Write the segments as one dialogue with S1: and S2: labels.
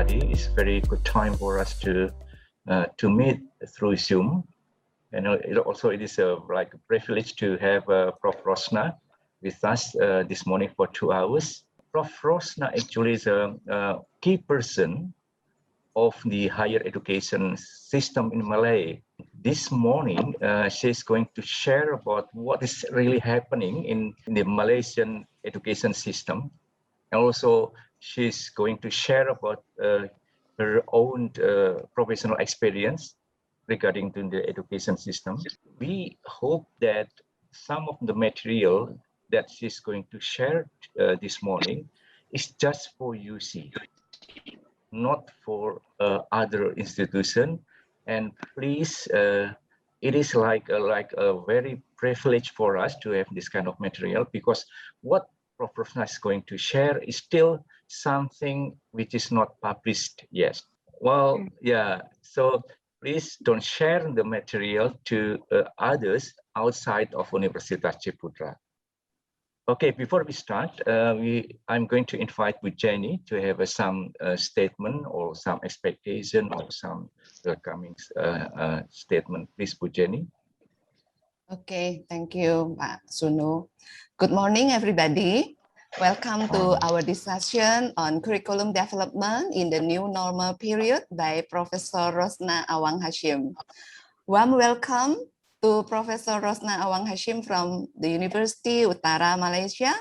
S1: everybody. It's very good time for us to meet through Zoom. And also it is like a privilege to have Prof. Rosna with us this morning for 2 hours. Prof. Rosna actually is a key person of the higher education system in Malay. This morning, she's going to share about what is really happening in the Malaysian education system. And also, she's going to share about her own professional experience regarding to the education system. We hope that some of the material that she's going to share this morning is just for UC, not for other institution. And please, it is like a very privilege for us to have this kind of material, because what Prof. Rosna is going to share is still something which is not published yet. Well, yeah, so please don't share the material to others outside of Universitas Ciputra. Okay, before we start, I'm going to invite Bu Jenny to have some statement or some expectation or some welcoming statement. Please, Bu Jenny.
S2: Okay, thank you, Pak Sunu. Good morning, everybody. Welcome to our discussion on curriculum development in the new normal period by Professor Rosna Awang Hashim. Warm welcome to Professor Rosna Awang Hashim from the University Utara, Malaysia,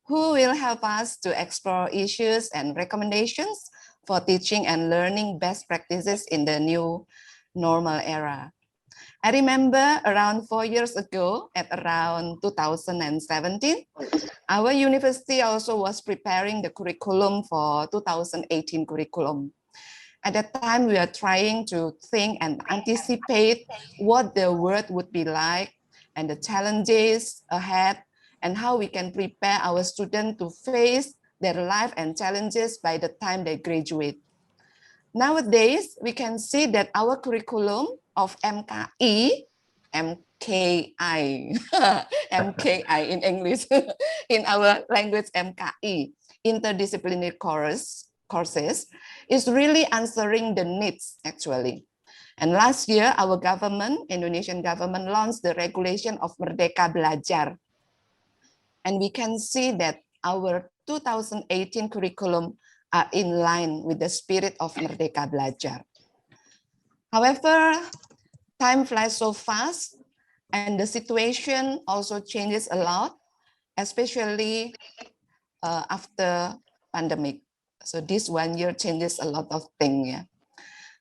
S2: who will help us to explore issues and recommendations for teaching and learning best practices in the new normal era. I remember around 4 years ago, at around 2017, our university also was preparing the curriculum for 2018 curriculum. At that time, we were trying to think and anticipate what the world would be like and the challenges ahead and how we can prepare our students to face their life and challenges by the time they graduate. Nowadays, we can see that our curriculum of MKI, MKI in English, in our language MKI, interdisciplinary courses, is really answering the needs actually. And last year, our government, Indonesian government, launched the regulation of Merdeka Belajar. And we can see that our 2018 curriculum are in line with the spirit of Merdeka Belajar. However, time flies so fast and the situation also changes a lot, especially after pandemic. So this 1 year changes a lot of things. Yeah.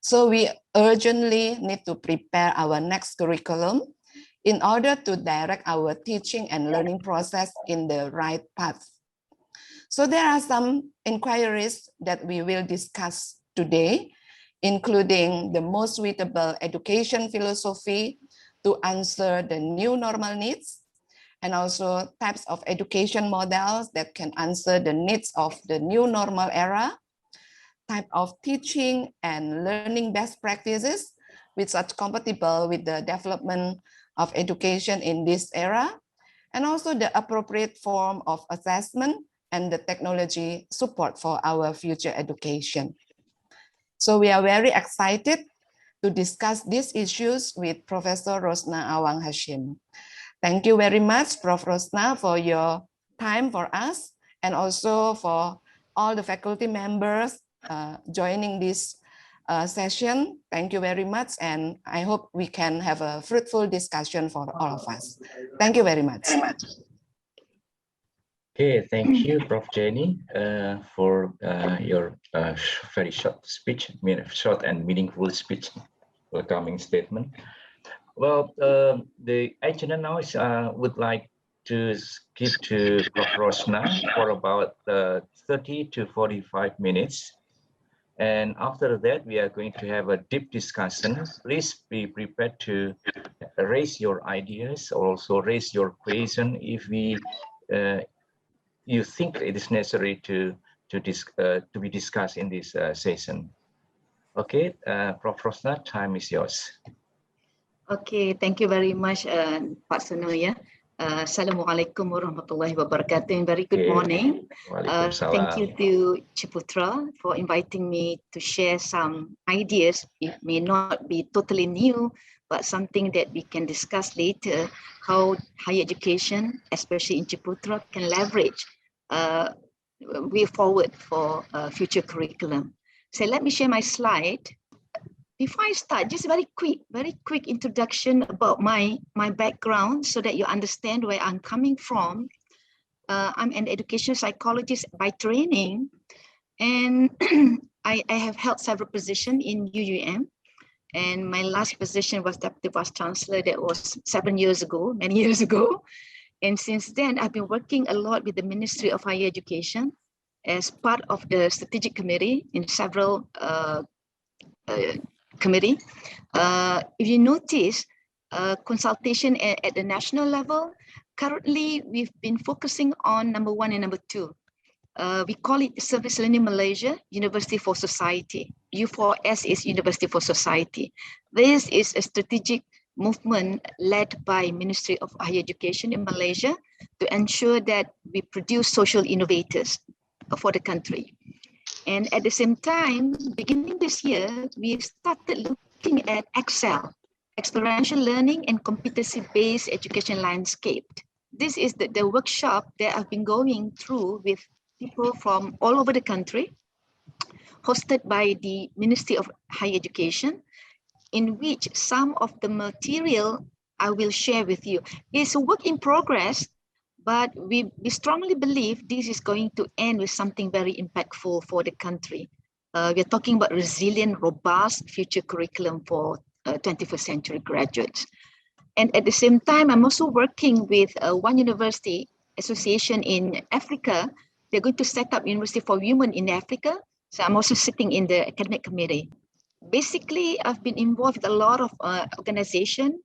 S2: So we urgently need to prepare our next curriculum in order to direct our teaching and learning process in the right path. So there are some inquiries that we will discuss today, including the most suitable education philosophy to answer the new normal needs, and also types of education models that can answer the needs of the new normal era, type of teaching and learning best practices which are compatible with the development of education in this era, and also the appropriate form of assessment and the technology support for our future education. So we are very excited to discuss these issues with Professor Rosna Awang Hashim. Thank you very much, Prof. Rosna, for your time for us, and also for all the faculty members joining this session. Thank you very much, and I hope we can have a fruitful discussion for all of us. Thank you very much.
S1: Okay, thank you, Prof. Jenny, for your very short speech, short and meaningful speech, welcoming statement. Well, the agenda now is would like to give to Prof. Rosna for about 30 to 45 minutes. And after that, we are going to have a deep discussion. Please be prepared to raise your ideas, or also raise your question if you think it is necessary to be discussed in this session. Okay, Prof. Rosna, time is yours.
S3: Okay, thank you very much, Pak Sunu. Yeah, Assalamualaikum warahmatullahi wabarakatuh, and very good morning. Thank you to Ciputra for inviting me to share some ideas. It may not be totally new, but something that we can discuss later, how higher education, especially in Ciputra, can leverage way forward for future curriculum. So let me share my slide. Before I start, just very quick introduction about my background so that you understand where I'm coming from. I'm an educational psychologist by training, and I have held several positions in UUM. And my last position was Deputy Vice Chancellor. That was 7 years ago, many years ago. And since then, I've been working a lot with the Ministry of Higher Education as part of the strategic committee in several committee. If you notice, consultation at the national level, currently we've been focusing on number 1 and number 2. We call it Service Learning Malaysia, University for Society. U4S is University for Society. This is a strategic movement led by Ministry of Higher Education in Malaysia to ensure that we produce social innovators for the country. And at the same time, beginning this year, we started looking at Excel, experiential learning and competency-based education landscape. This is the workshop that I've been going through with people from all over the country, hosted by the Ministry of Higher Education, in which some of the material I will share with you. It's a work in progress, but we strongly believe this is going to end with something very impactful for the country. We're talking about resilient, robust future curriculum for 21st century graduates. And at the same time, I'm also working with one university association in Africa. They're going to set up University for Women in Africa. So I'm also sitting in the academic committee. Basically, I've been involved with a lot of organizations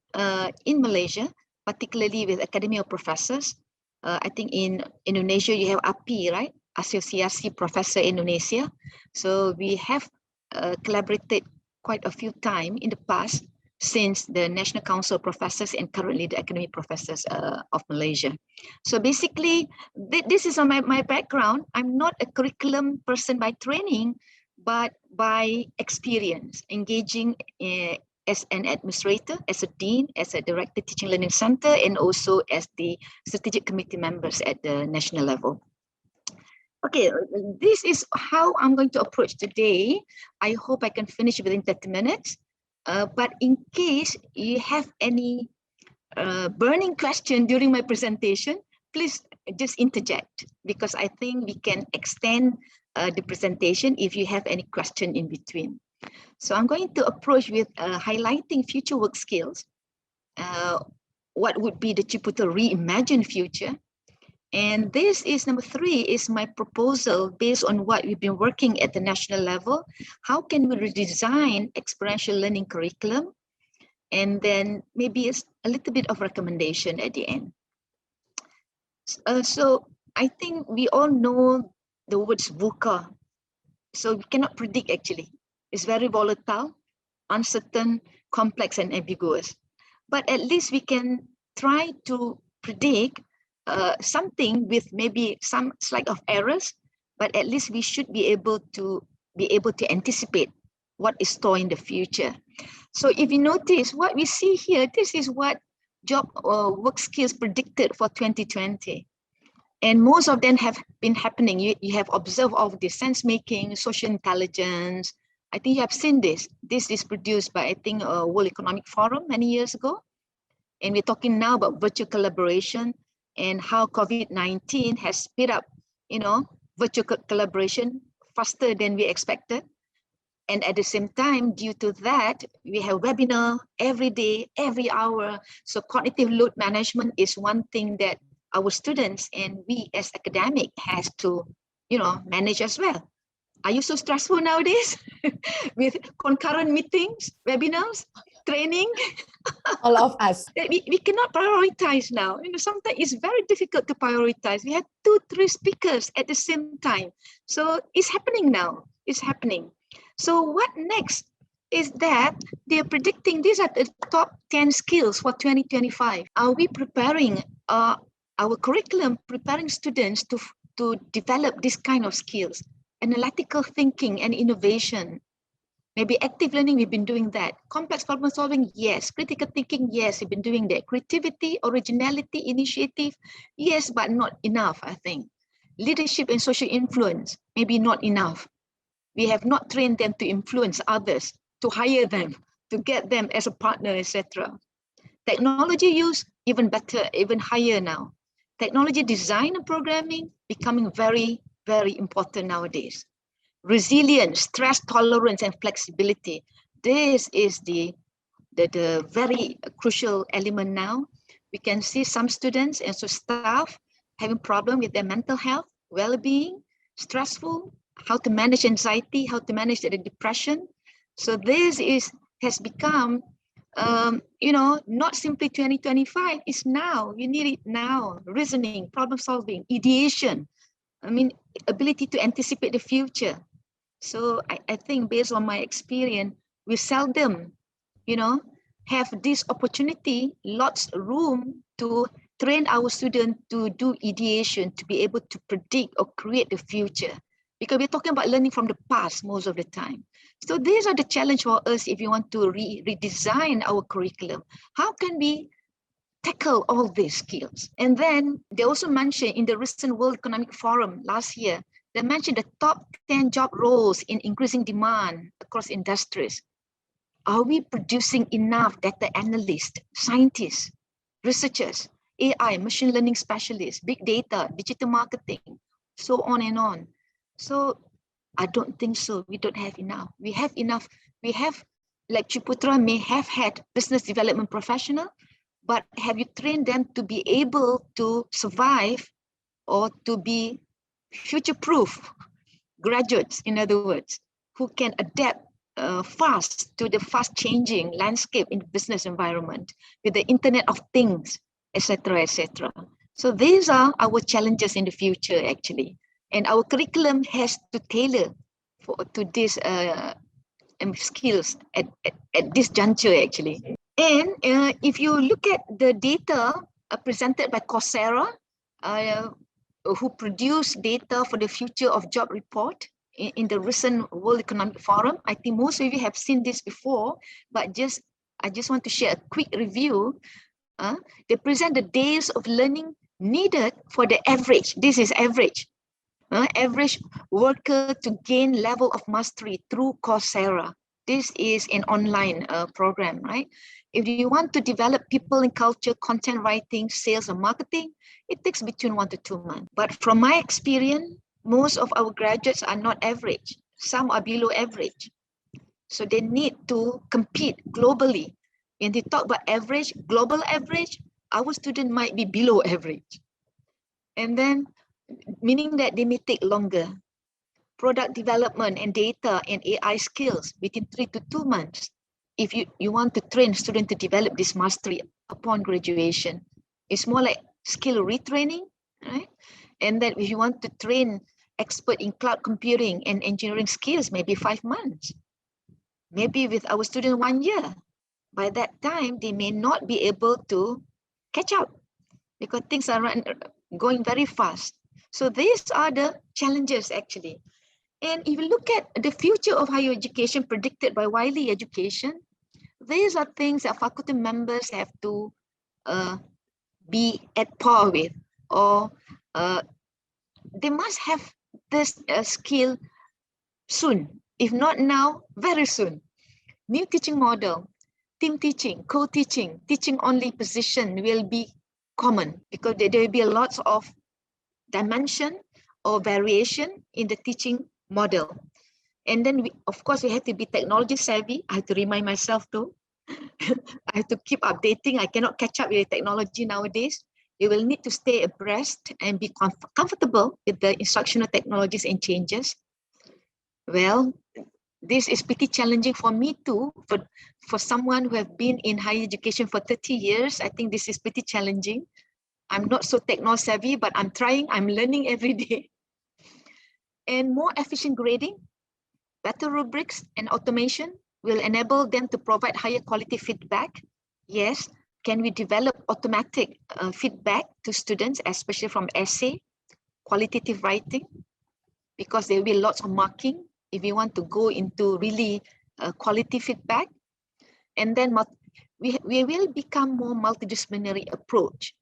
S3: in Malaysia, particularly with Academy of Professors. I think in Indonesia, you have API, right? Asosiasi Profesor Indonesia. So we have collaborated quite a few times in the past since the National Council of Professors and currently the Academy Professors of Malaysia. So basically, this is on my background. I'm not a curriculum person by training, but by experience, engaging as an administrator, as a dean, as a director teaching learning center, and also as the strategic committee members at the national level. Okay, this is how I'm going to approach today. I hope I can finish within 30 minutes. But in case you have any burning question during my presentation, please just interject, because I think we can extend the presentation if you have any question in between. So I'm going to approach with highlighting future work skills. What would be the Ciputra reimagined future? And this is number 3 is my proposal based on what we've been working at the national level. How can we redesign experiential learning curriculum? And then maybe a little bit of recommendation at the end. So I think we all know the words VUCA. So we cannot predict actually. It's very volatile, uncertain, complex, and ambiguous. But at least we can try to predict something with maybe some slight of errors, but at least we should be able to anticipate what is stored in the future. So if you notice what we see here, this is what job work skills predicted for 2020. And most of them have been happening. You have observed all of the sense making, social intelligence. I think you have seen this. This is produced by, I think, World Economic Forum many years ago. And we're talking now about virtual collaboration and how COVID-19 has sped up, virtual collaboration faster than we expected. And at the same time, due to that, we have webinar every day, every hour. So cognitive load management is one thing that our students and we as academic has to, manage as well. Are you so stressful nowadays with concurrent meetings, webinars, training?
S2: All of us.
S3: We cannot prioritize now. Sometimes it's very difficult to prioritize. We have 2-3 speakers at the same time. So it's happening now. It's happening. So what next is that they're predicting these are the top 10 skills for 2025. Are we preparing our curriculum preparing students to develop this kind of skills, analytical thinking and innovation. Maybe active learning, we've been doing that. Complex problem solving, yes. Critical thinking, yes, we've been doing that. Creativity, originality, initiative, yes, but not enough, I think. Leadership and social influence, maybe not enough. We have not trained them to influence others, to hire them, to get them as a partner, etc. Technology use, even better, even higher now. Technology design and programming becoming very, very important nowadays. Resilience, stress tolerance, and flexibility. This is the very crucial element now. We can see some students and so staff having problem with their mental health, well-being, stressful, how to manage anxiety, how to manage the depression. So this has become, not simply 2025, it's now, you need it now. Reasoning, problem solving, ideation, ability to anticipate the future. So I think based on my experience, we seldom, have this opportunity, lots of room to train our students to do ideation, to be able to predict or create the future. Because we're talking about learning from the past most of the time. So these are the challenge for us if you want to redesign our curriculum. How can we tackle all these skills? And then they also mentioned in the recent World Economic Forum last year, they mentioned the top 10 job roles in increasing demand across industries. Are we producing enough data analysts, scientists, researchers, AI, machine learning specialists, big data, digital marketing, so on and on? So I don't think so. We don't have enough. We have enough. We have, like Ciputra may have had business development professional, but have you trained them to be able to survive or to be future-proof graduates, in other words, who can adapt fast to the fast-changing landscape in the business environment with the Internet of Things, etc., etc. So these are our challenges in the future, actually. And our curriculum has to tailor to these skills at this juncture, actually. And if you look at the data presented by Coursera, who produced data for the future of job report in the recent World Economic Forum, I think most of you have seen this before, but I just want to share a quick review. They present the days of learning needed for the average. This is average. Average worker to gain level of mastery through Coursera. This is an online program, right? If you want to develop people in culture, content writing, sales, and marketing, it takes between 1 to 2 months. But from my experience, most of our graduates are not average. Some are below average. So they need to compete globally. When they talk about average, global average, our student might be below average. And then, meaning that they may take longer. Product development and data and AI skills within 3 to 2 months. If you want to train students to develop this mastery upon graduation, it's more like skill retraining, right? And then if you want to train expert in cloud computing and engineering skills, maybe 5 months. Maybe with our student 1 year. By that time, they may not be able to catch up because things are going very fast. So these are the challenges, actually. And if you look at the future of higher education predicted by Wiley Education, these are things that faculty members have to be at par with, or they must have this skill soon. If not now, very soon. New teaching model, team teaching, co-teaching, teaching-only position will be common because there will be a lot of dimension or variation in the teaching model. And then, of course, we have to be technology savvy. I have to remind myself too. I have to keep updating. I cannot catch up with the technology nowadays. You will need to stay abreast and be comfortable with the instructional technologies and changes. Well, this is pretty challenging for me too. For someone who have been in higher education for 30 years, I think this is pretty challenging. I'm not so techno savvy, but I'm trying, I'm learning every day. And more efficient grading, better rubrics and automation will enable them to provide higher quality feedback. Yes, can we develop automatic feedback to students, especially from essay, qualitative writing, because there will be lots of marking if we want to go into really quality feedback. And then we will become more multidisciplinary approach.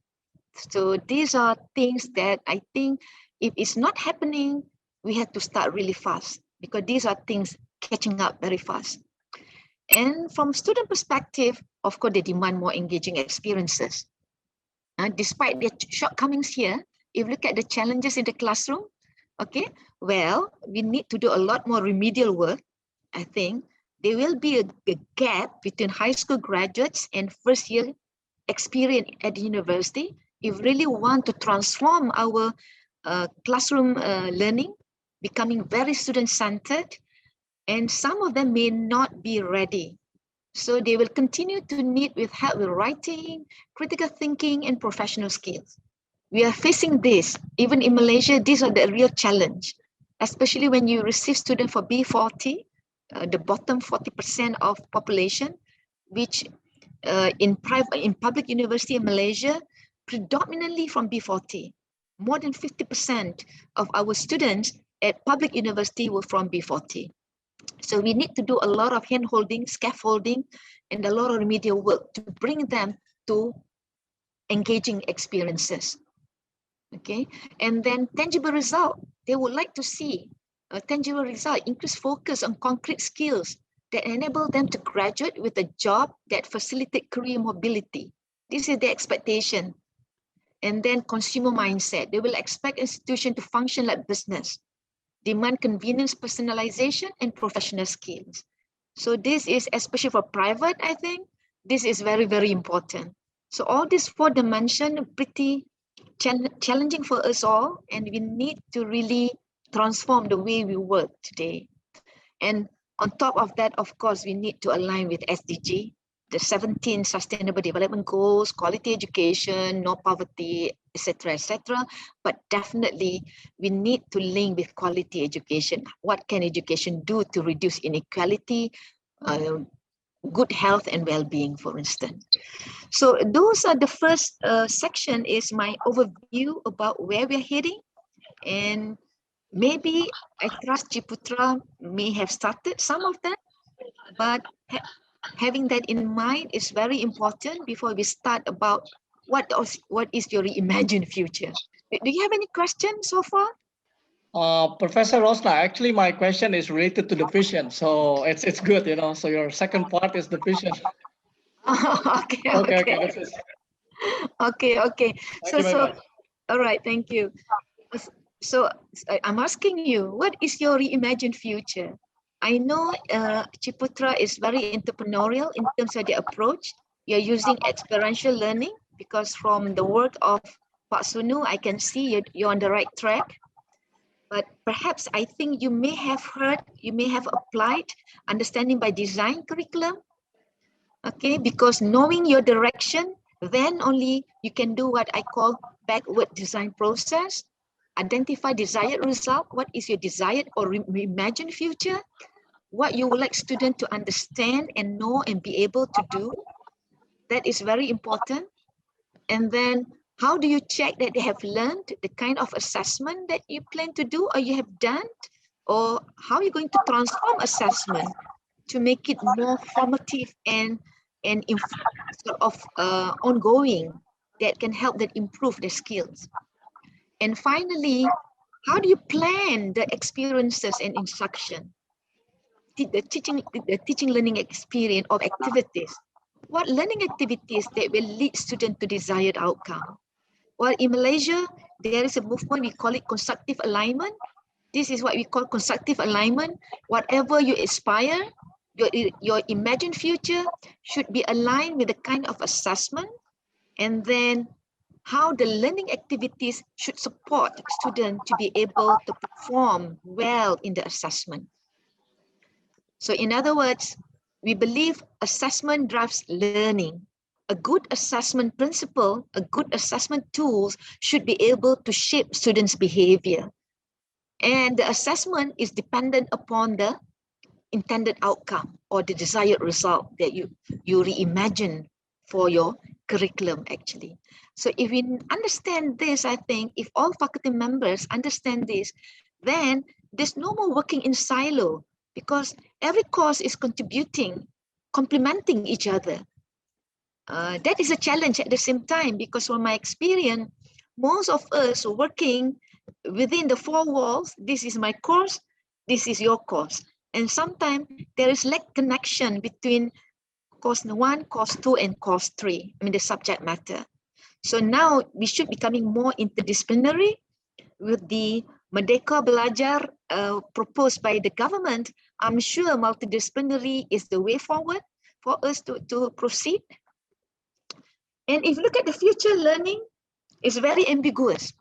S3: So these are things that I think if it's not happening, we have to start really fast, because these are things catching up very fast. And from student perspective, of course, they demand more engaging experiences. Despite the shortcomings here, if you look at the challenges in the classroom, okay, well, we need to do a lot more remedial work. I think there will be a gap between high school graduates and first year experience at the university. If we really want to transform our classroom learning, becoming very student-centered, and some of them may not be ready. So they will continue to need with help with writing, critical thinking, and professional skills. We are facing this, even in Malaysia, these are the real challenge, especially when you receive students for B40, the bottom 40% of population, which in public university in Malaysia, predominantly from B40. More than 50% of our students at public university were from B40. So we need to do a lot of hand-holding, scaffolding, and a lot of remedial work to bring them to engaging experiences. Okay, and then tangible result. They would like to see a tangible result, increased focus on concrete skills that enable them to graduate with a job that facilitate career mobility. This is the expectation. And then consumer mindset. They will expect institution to function like business, demand convenience, personalization, and professional skills. So this is, especially for private, I think, this is very, very important. So all these four dimensions are pretty challenging for us all, and we need to really transform the way we work today. And on top of that, of course, we need to align with SDG, the 17 Sustainable Development Goals, quality education, no poverty, etc., etc. But definitely, we need to link with quality education. What can education do to reduce inequality, good health and well-being, for instance? So those are the first section is my overview about where we're heading. And maybe I trust Ciputra may have started some of that, but having that in mind is very important before we start about what is your reimagined future. Do you have any questions so far?
S4: Professor Rosna, actually my question is related to the vision, so it's good, you know. So your second part is the vision.
S3: Okay.
S4: That's it.
S3: Okay.
S4: Thank you very much.
S3: All right, thank you. So I'm asking you, what is your reimagined future? I know Ciputra is very entrepreneurial in terms of the approach. You're using experiential learning because from the work of Pak Sunu, I can see you're on the right track. But perhaps I think you may have applied understanding by design curriculum. Okay, because knowing your direction, then only you can do what I call backward design process. Identify desired result. What is your desired or reimagined future? What you would like students to understand and know and be able to do. That is very important. And then how do you check that they have learned the kind of assessment that you plan to do or you have done? Or how are you going to transform assessment to make it more formative and sort of ongoing that can help them improve their skills? And finally, how do you plan the experiences and instruction? The teaching learning experience of activities. What learning activities that will lead students to desired outcome? Well, in Malaysia, there is a movement, we call it constructive alignment. This is what we call constructive alignment. Whatever you aspire, your imagined future should be aligned with the kind of assessment, and then how the learning activities should support students to be able to perform well in the assessment. So in other words, we believe assessment drives learning. A good assessment principle, a good assessment tools should be able to shape students' behavior. And the assessment is dependent upon the intended outcome or the desired result that you reimagine for your curriculum actually. So if we understand this, I think if all faculty members understand this, then there's no more working in silo, because every course is contributing, complementing each other. That is a challenge at the same time, because from my experience, most of us working within the four walls, this is my course, this is your course. And sometimes there is lack connection between course 1, course 2, and course 3, I mean the subject matter. So now we should becoming more interdisciplinary with the Merdeka Belajar proposed by the government. I'm sure multidisciplinary is the way forward for us to proceed. And if you look at the future learning, it's very ambiguous.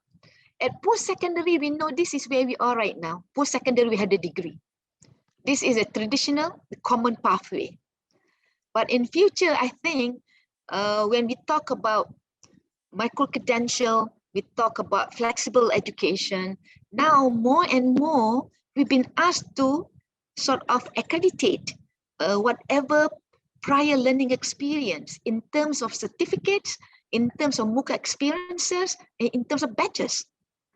S3: At post-secondary, we know this is where we are right now. Post-secondary, we had a degree. This is a traditional, common pathway. But in future, I think when we talk about micro-credential, we talk about flexible education, now more and more, we've been asked to sort of accreditate whatever prior learning experience in terms of certificates, in terms of MOOC experiences, and in terms of badges.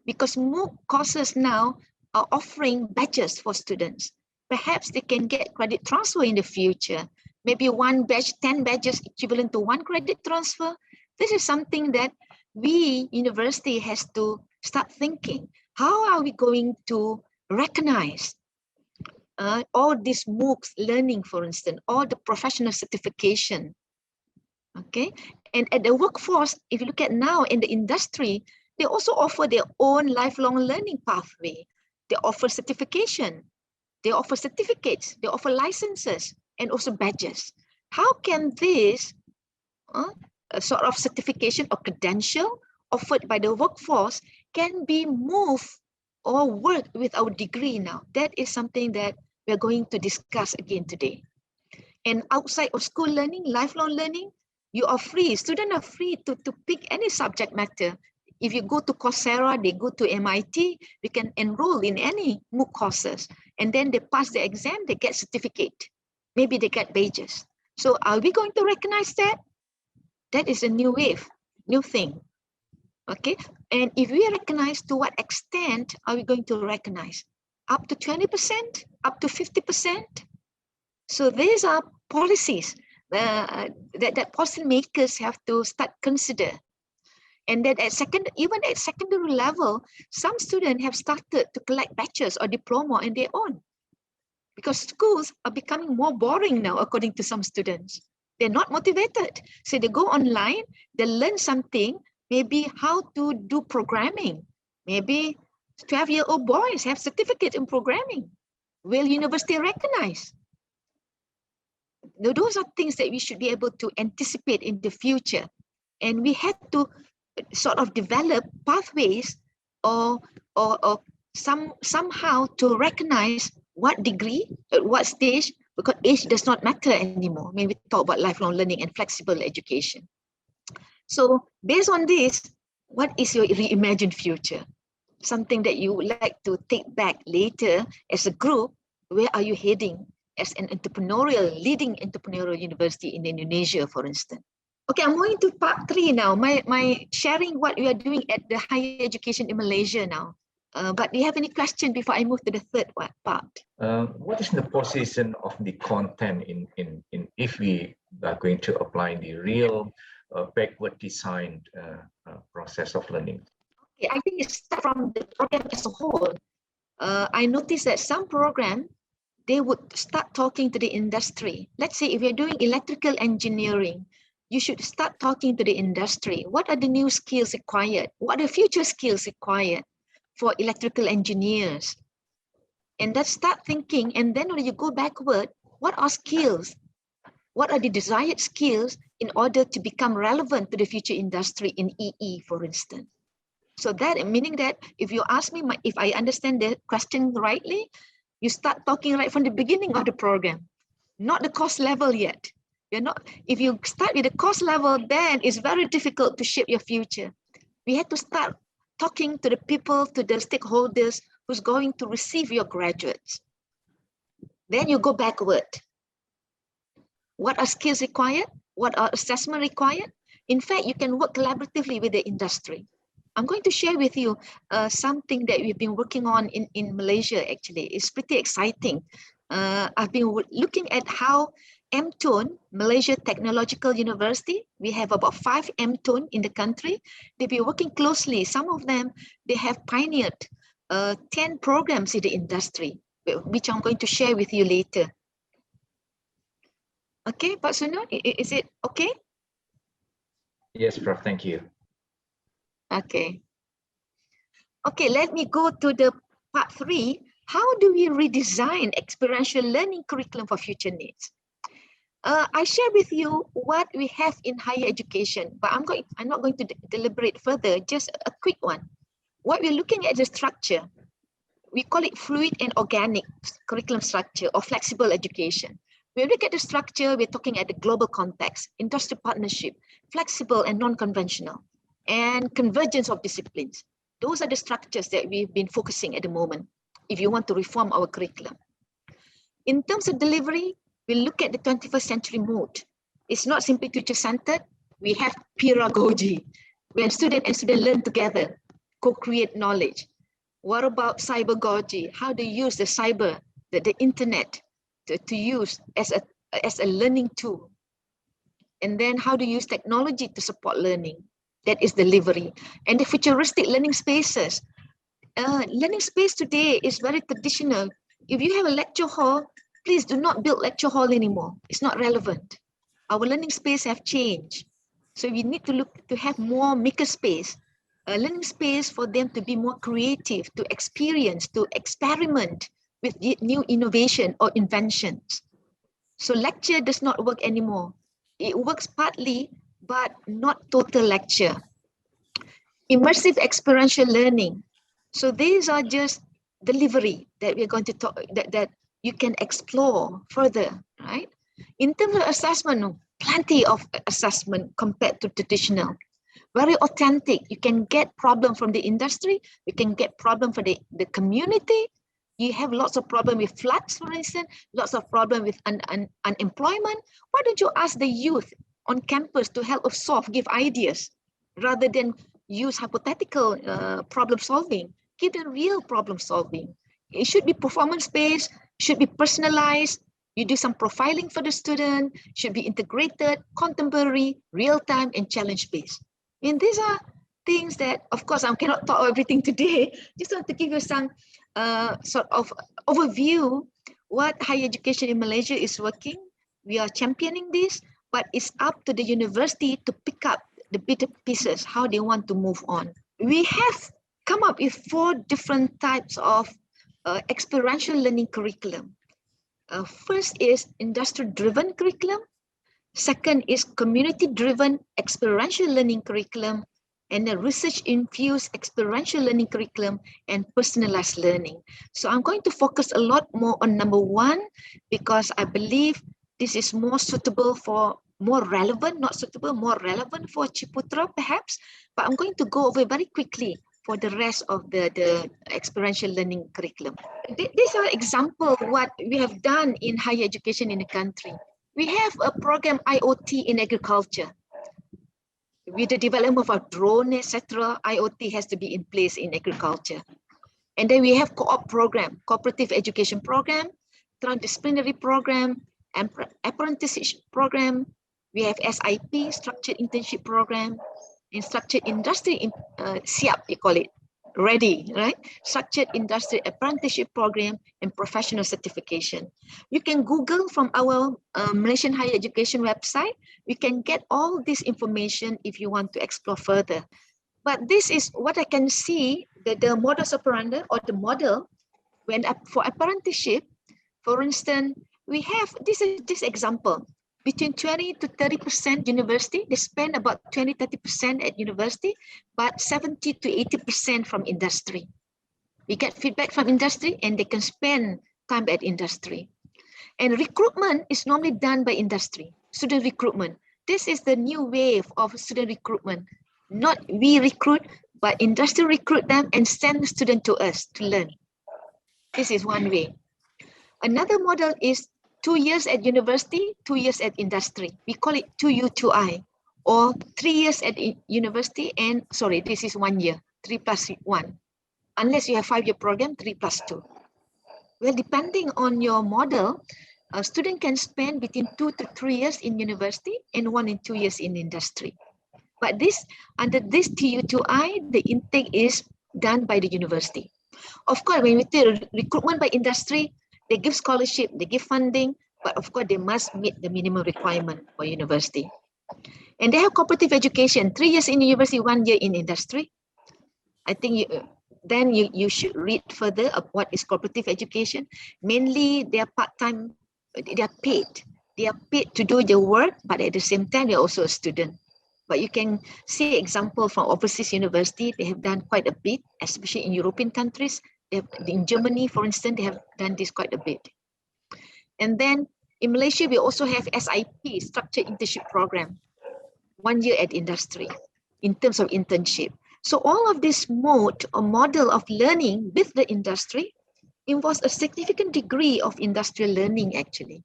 S3: Because MOOC courses now are offering badges for students. Perhaps they can get credit transfer in the future. Maybe one badge, 10 badges equivalent to 1 credit transfer. This is something that we, university, has to start thinking. How are we going to recognize all these MOOCs learning, for instance, or the professional certification? Okay, and at the workforce, if you look at now in the industry, they also offer their own lifelong learning pathway. They offer certification, they offer certificates, they offer licenses, and also badges. How can this sort of certification or credential offered by the workforce can be moved or work with our degree now? That is something that we're going to discuss again today. And outside of school learning, lifelong learning, you are free, students are free to pick any subject matter. If you go to Coursera, they go to MIT, you can enroll in any MOOC courses. And then they pass the exam, they get certificate. Maybe they get badges. So are we going to recognize that? That is a new wave, new thing. Okay, and if we recognize, to what extent are we going to recognize? Up to 20%, up to 50%? So these are policies that policymakers have to start consider. And then even at secondary level, some students have started to collect badges or diploma on their own, because schools are becoming more boring now, according to some students. They're not motivated. So they go online, they learn something, maybe how to do programming. Maybe 12-year-old boys have certificates in programming. Will university recognize? Now, those are things that we should be able to anticipate in the future. And we had to sort of develop pathways or somehow to recognize what degree, at what stage, because age does not matter anymore when we talk about lifelong learning and flexible education. So based on this, what is your reimagined future? Something that you would like to take back later as a group. Where are you heading as an leading entrepreneurial university in Indonesia, for instance? Okay, I'm going to part 3 now. My sharing what we are doing at the higher education in Malaysia now. But do you have any question before I move to the third part?
S1: What is the position of the content in if we are going to apply the real backward designed process of learning?
S3: Okay, I think it's from the program as a whole. I noticed that some program, they would start talking to the industry. Let's say if you're doing electrical engineering, you should start talking to the industry. What are the new skills required? What are the future skills required for electrical engineers? And then start thinking, and then when you go backward, what are skills? What are the desired skills in order to become relevant to the future industry in EE, for instance? So that meaning that if you ask me, if I understand the question rightly, you start talking right from the beginning of the program, not the course level yet. You're not. If you start with the course level, then it's very difficult to shape your future. We have to start talking to the people, to the stakeholders who's going to receive your graduates. Then you go backward. What are skills required? What are assessment required? In fact, you can work collaboratively with the industry. I'm going to share with you something that we've been working on in Malaysia, actually. It's pretty exciting. I've been looking at how MTON, Malaysia Technological University, we have about 5 MTON in the country. They've been working closely. Some of them, they have pioneered 10 programs in the industry, which I'm going to share with you later. Okay, Pak Sunun, is it okay?
S1: Yes, Prof. Thank you.
S3: Okay. Okay, let me go to the part 3. How do we redesign experiential learning curriculum for future needs? I share with you what we have in higher education, but I'm not going to deliberate further, just a quick one. What we're looking at is the structure. We call it fluid and organic curriculum structure or flexible education. When we look at the structure, we're talking at the global context, industry partnership, flexible and non-conventional, and convergence of disciplines. Those are the structures that we've been focusing at the moment, if you want to reform our curriculum. In terms of delivery, we look at the 21st century mode. It's not simply teacher-centered. We have pedagogy, when student and student learn together, co-create knowledge. What about cybergogy? How do you use the cyber, the internet, to use as a learning tool? And then how do you use technology to support learning? That is delivery. And the futuristic learning spaces. Learning space today is very traditional. If you have a lecture hall, please do not build lecture hall anymore. It's not relevant. Our learning space have changed. So we need to look to have more maker space, a learning space for them to be more creative, to experience, to experiment with new innovation or inventions. So lecture does not work anymore. It works partly, but not total lecture. Immersive experiential learning. So these are just delivery that we're going to talk, that you can explore further, right? In terms of assessment, plenty of assessment compared to traditional. Very authentic. You can get problem from the industry. You can get problem from the community. You have lots of problem with floods, for instance, lots of problem with unemployment. Why don't you ask the youth on campus to help us solve, give ideas, rather than use hypothetical problem solving? Give them real problem solving. It should be performance-based, should be personalized. You do some profiling for the student, should be integrated, contemporary, real-time, and challenge-based. And these are things that, of course, I cannot talk everything today. Just want to give you some sort of overview what higher education in Malaysia is working. We are championing this, but it's up to the university to pick up the bit of pieces, how they want to move on. We have come up with 4 different types of experiential learning curriculum. First is industry-driven curriculum. Second is community-driven experiential learning curriculum, and the research-infused experiential learning curriculum and personalized learning. So I'm going to focus a lot more on number 1 because I believe this is more suitable for, more relevant, not suitable, more relevant for Ciputra perhaps, but I'm going to go over very quickly for the rest of the experiential learning curriculum. These are examples of what we have done in higher education in the country. We have a program IoT in agriculture. With the development of a drone, etc., IoT has to be in place in agriculture. And then we have co-op program, cooperative education program, transdisciplinary program, and apprenticeship program. We have SIP, structured internship program, and structured industry, SIAP, you call it, ready, right? Structured industry apprenticeship program and professional certification. You can Google from our Malaysian higher education website. You can get all this information if you want to explore further. But this is what I can see, the modus operandi or the model when for apprenticeship, for instance, we have this example. Between 20 to 30% university, they spend about 20-30% at university, but 70 to 80% from industry. We get feedback from industry and they can spend time at industry. And recruitment is normally done by industry, student recruitment. This is the new wave of student recruitment. Not we recruit, but industry recruit them and send students to us to learn. This is one way. Another model is 2 years at university, 2 years at industry. We call it 2U2I. or 3 years at university, and sorry, this is 1 year, 3 plus 1. Unless you have 5-year program, 3 plus 2. Well, depending on your model, a student can spend between 2 to 3 years in university and 1 and 2 years in industry. But this, under this TU2I, the intake is done by the university. Of course, when we do recruitment by industry, they give scholarship, they give funding, but of course they must meet the minimum requirement for university. And they have cooperative education, 3 years in university, 1 year in industry. I think you should read further of what is cooperative education. Mainly they are part-time, they are paid. They are paid to do their work, but at the same time, they're also a student. But you can see example from overseas university, they have done quite a bit, especially in European countries. In Germany, for instance, they have done this quite a bit. And then in Malaysia, we also have SIP, Structured Internship Program, 1 year at industry in terms of internship. So all of this mode or model of learning with the industry involves a significant degree of industrial learning actually.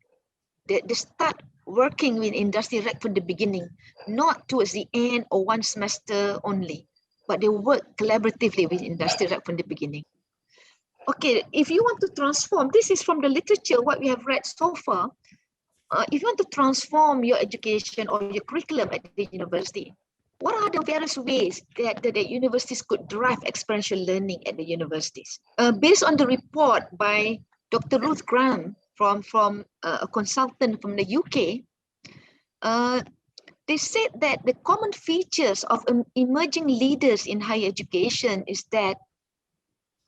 S3: They start working with industry right from the beginning, not towards the end or 1 semester only, but they work collaboratively with industry right from the beginning. Okay, if you want to transform, this is from the literature, what we have read so far. If you want to transform your education or your curriculum at the university, what are the various ways that the universities could drive experiential learning at the universities? Based on the report by Dr. Ruth Graham from a consultant from the UK, they said that the common features of emerging leaders in higher education is that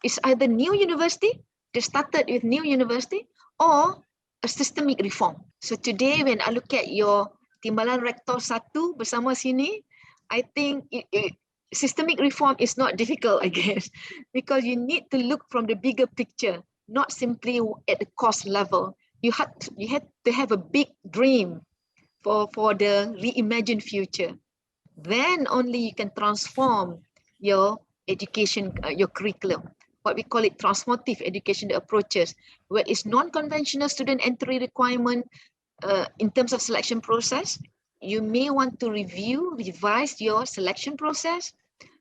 S3: it's either new university, they started with new university, or a systemic reform. So today when I look at your Timbalan Rektor 1 bersama sini, I think systemic reform is not difficult, I guess, because you need to look from the bigger picture, not simply at the cost level. You had to have a big dream for the reimagined future. Then only you can transform your education, your curriculum. What we call it transformative education approaches, where it's non-conventional student entry requirement in terms of selection process. You may want to revise your selection process.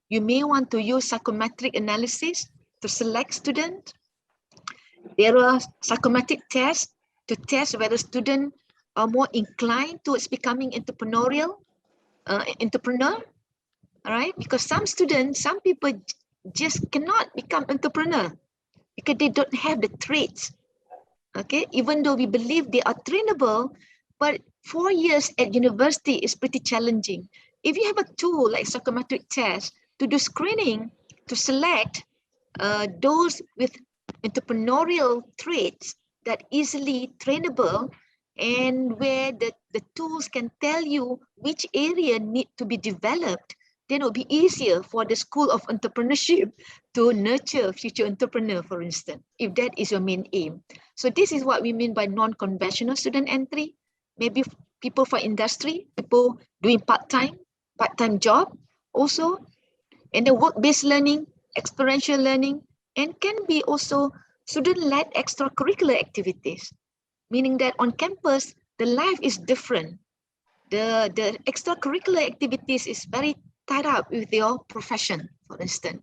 S3: You may want to use psychometric analysis to select students. There are psychometric tests to test whether students are more inclined towards becoming entrepreneur, all right? Because some students, some people just cannot become entrepreneur because they don't have the traits, okay? Even though we believe they are trainable, but 4 years at university is pretty challenging. If you have a tool like psychometric test to do screening, to select those with entrepreneurial traits that easily trainable, and where the tools can tell you which area need to be developed, then it will be easier for the School of Entrepreneurship to nurture future entrepreneur, for instance, if that is your main aim. So this is what we mean by non-conventional student entry. Maybe people for industry, people doing part-time job also, and the work-based learning, experiential learning, and can be also student-led extracurricular activities, meaning that on campus, the life is different. The extracurricular activities is very tied up with your profession, for instance,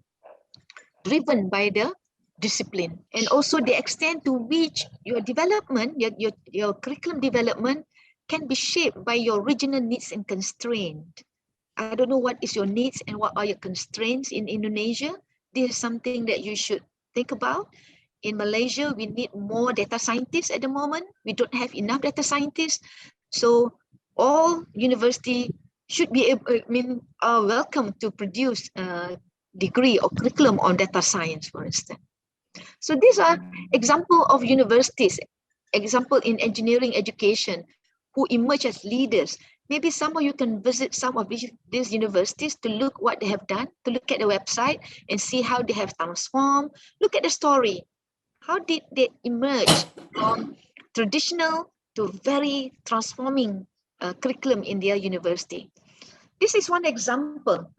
S3: driven by the discipline, and also the extent to which your development, your curriculum development can be shaped by your regional needs and constraints. I don't know what is your needs and what are your constraints in Indonesia. This is something that you should think about. In Malaysia, we need more data scientists at the moment. We don't have enough data scientists. So all university should be are welcome to produce a degree or curriculum on data science, for instance. So these are example of universities, example in engineering education, who emerge as leaders. Maybe some of you can visit some of these universities to look what they have done, to look at the website and see how they have transformed. Look at the story. How did they emerge from traditional to very transforming curriculum in their university? This is one example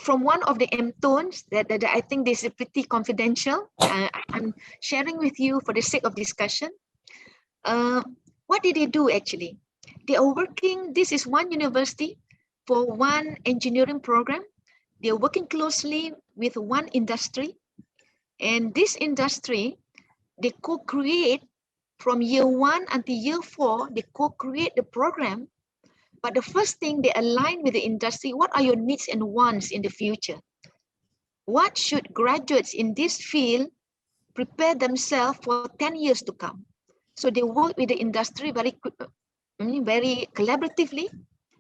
S3: from one of the M-tones that I think this is pretty confidential. I'm sharing with you for the sake of discussion. What did they do actually? They are working, this is one university for one engineering program, they're working closely with one industry, and this industry, they co-create from year 1 until year 4, they co-create the program. But the first thing, they align with the industry. What are your needs and wants in the future? What should graduates in this field prepare themselves for 10 years to come? So they work with the industry very collaboratively.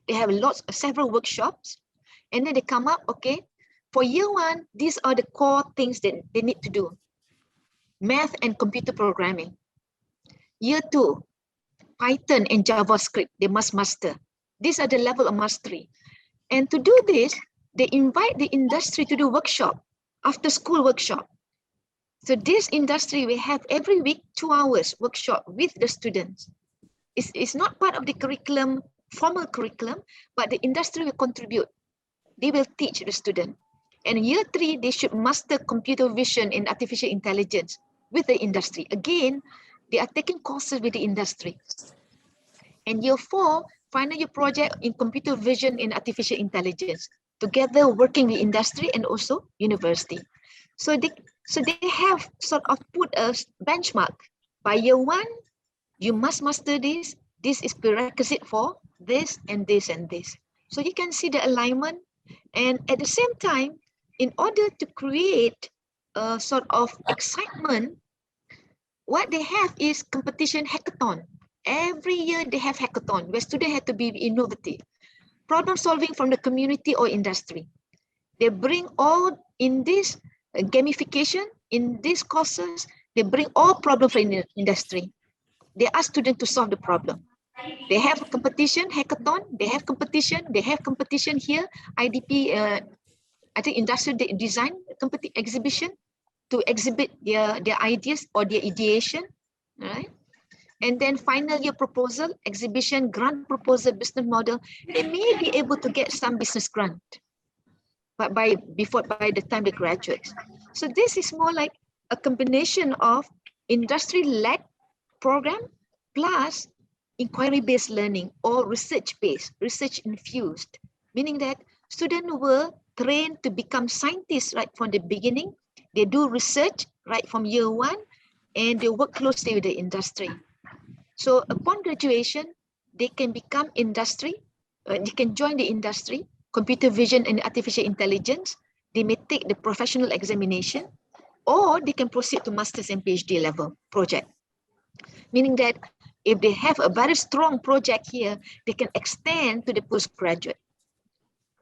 S3: They have several workshops, and then they come up, okay, for year 1, these are the core things that they need to do. Math and computer programming. Year 2, Python and JavaScript, they must master. These are the level of mastery. And to do this, they invite the industry to do workshop, after school workshop. So this industry will have every week 2 hours workshop with the students. It's not part of the curriculum, formal curriculum, but the industry will contribute. They will teach the student. And year 3, they should master computer vision and artificial intelligence with the industry. Again, they are taking courses with the industry. And year 4, final year project in computer vision and artificial intelligence, together working with industry and also university. So they have sort of put a benchmark. By year 1, you must master this. This is prerequisite for this and this and this. So you can see the alignment. And at the same time, in order to create a sort of excitement, what they have is competition hackathon. Every year they have hackathon where students have to be innovative. Problem solving from the community or industry. They bring all in this gamification, in these courses, they bring all problems from the industry. They ask students to solve the problem. They have a competition, hackathon, they have competition here, IDP, I think industrial design exhibition to exhibit their ideas or their ideation, right? And then final year proposal, exhibition, grant proposal, business model, they may be able to get some business grant, but by the time they graduate. So this is more like a combination of industry-led program plus inquiry-based learning or research-based, research-infused, meaning that students were trained to become scientists right from the beginning. They do research right from year 1, and they work closely with the industry. So upon graduation, they can become industry, they can join the industry, computer vision and artificial intelligence. They may take the professional examination, or they can proceed to master's and PhD level project. Meaning that if they have a very strong project here, they can extend to the postgraduate.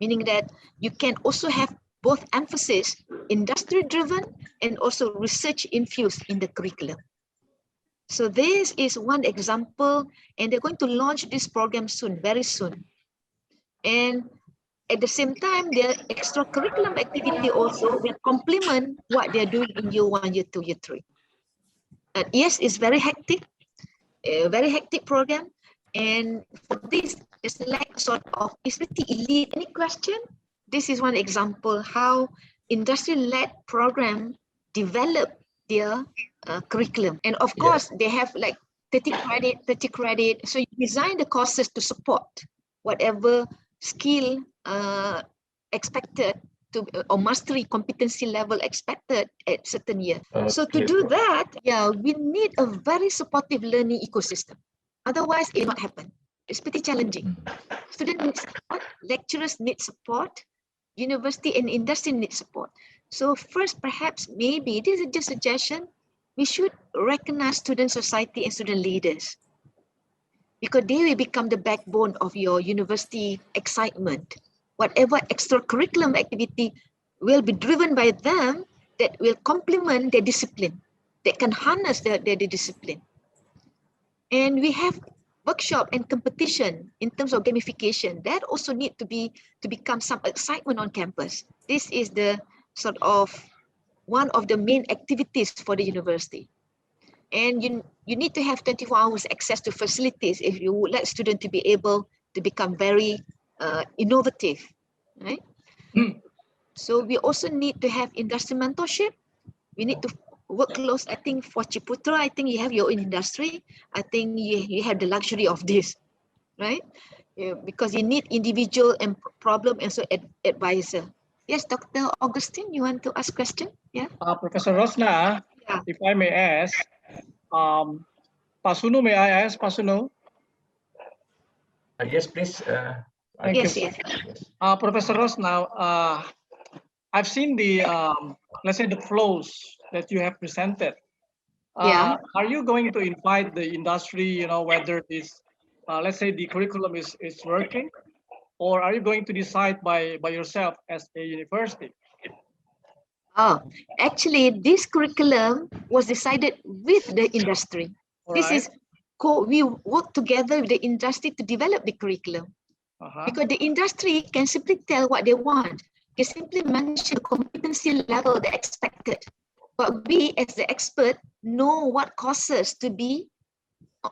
S3: Meaning that you can also have both emphasis, industry-driven and also research-infused in the curriculum. So this is one example, and they're going to launch this program soon, very soon. And at the same time, their extracurriculum activity also will complement what they're doing in year 1, year 2, year 3. And yes, it's very hectic, a very hectic program. And for this, it's like sort of, is it the elite? Any question? This is one example how industry-led program develop their curriculum. And of course, they have like 30 credit. So you design the courses to support whatever skill expected to, or mastery competency level expected at certain year. So to do that, we need a very supportive learning ecosystem. Otherwise, it will not happen. It's pretty challenging. Students need support, lecturers need support, university and industry need support. So first, perhaps, maybe, this is just a suggestion, we should recognize student society and student leaders, because they will become the backbone of your university excitement. Whatever extracurriculum activity will be driven by them that will complement their discipline, that can harness their discipline. And we have workshop and competition in terms of gamification that also need to become some excitement on campus. This is the sort of one of the main activities for the university. And you need to have 24 hours access to facilities if you would like students to be able to become very innovative, right? So we also need to have industry mentorship. We need to work close. I think for Ciputra, I think you have your own industry. I think you have the luxury of this, right? because you need individual and problem and so advisor. Yes, Dr. Augustine, you want to ask question? Yeah.
S4: Professor Rosna,
S3: Yeah.
S4: if I may ask, Pasuno, may I ask Pasuno?
S1: Yes, please.
S4: Thank
S3: Yes,
S4: you.
S3: yes.
S4: Professor Rosna, I've seen the, let's say the flows that you have presented.
S3: Yeah.
S4: Are you going to invite the industry, whether this, let's say the curriculum is working, or are you going to decide by yourself as a university?
S3: Oh, actually, this curriculum was decided with the industry. This is we work together with the industry to develop the curriculum. Because the industry can simply tell what they want, can simply mention the competency level they expected. But we, as the expert, know what courses to be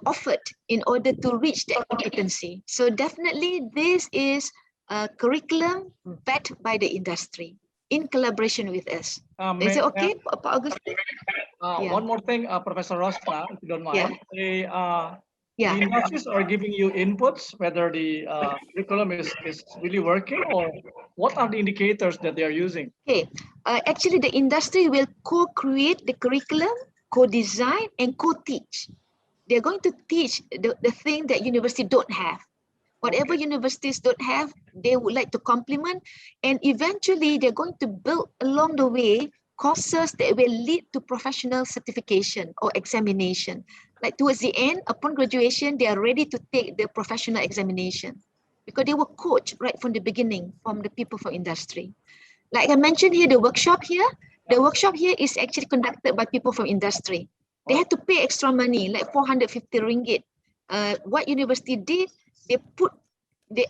S3: offered in order to reach that competency. So definitely, this is a curriculum backed by the industry in collaboration with us. Is it okay, Pak Augustine?
S4: One more thing, Professor Rosna, if you don't mind.
S3: Yeah.
S4: The industries are giving you inputs whether the curriculum is really working, or what are the indicators that they are using?
S3: Okay, actually the industry will co-create the curriculum, co-design and co-teach. They're going to teach the thing that university don't have. Whatever universities don't have, they would like to complement, and eventually they're going to build along the way courses that will lead to professional certification or examination. Like towards the end, upon graduation, they are ready to take the professional examination because they were coached right from the beginning from the people from industry. Like I mentioned here, the workshop here is actually conducted by people from industry. They had to pay extra money, like 450 ringgit. What university did, they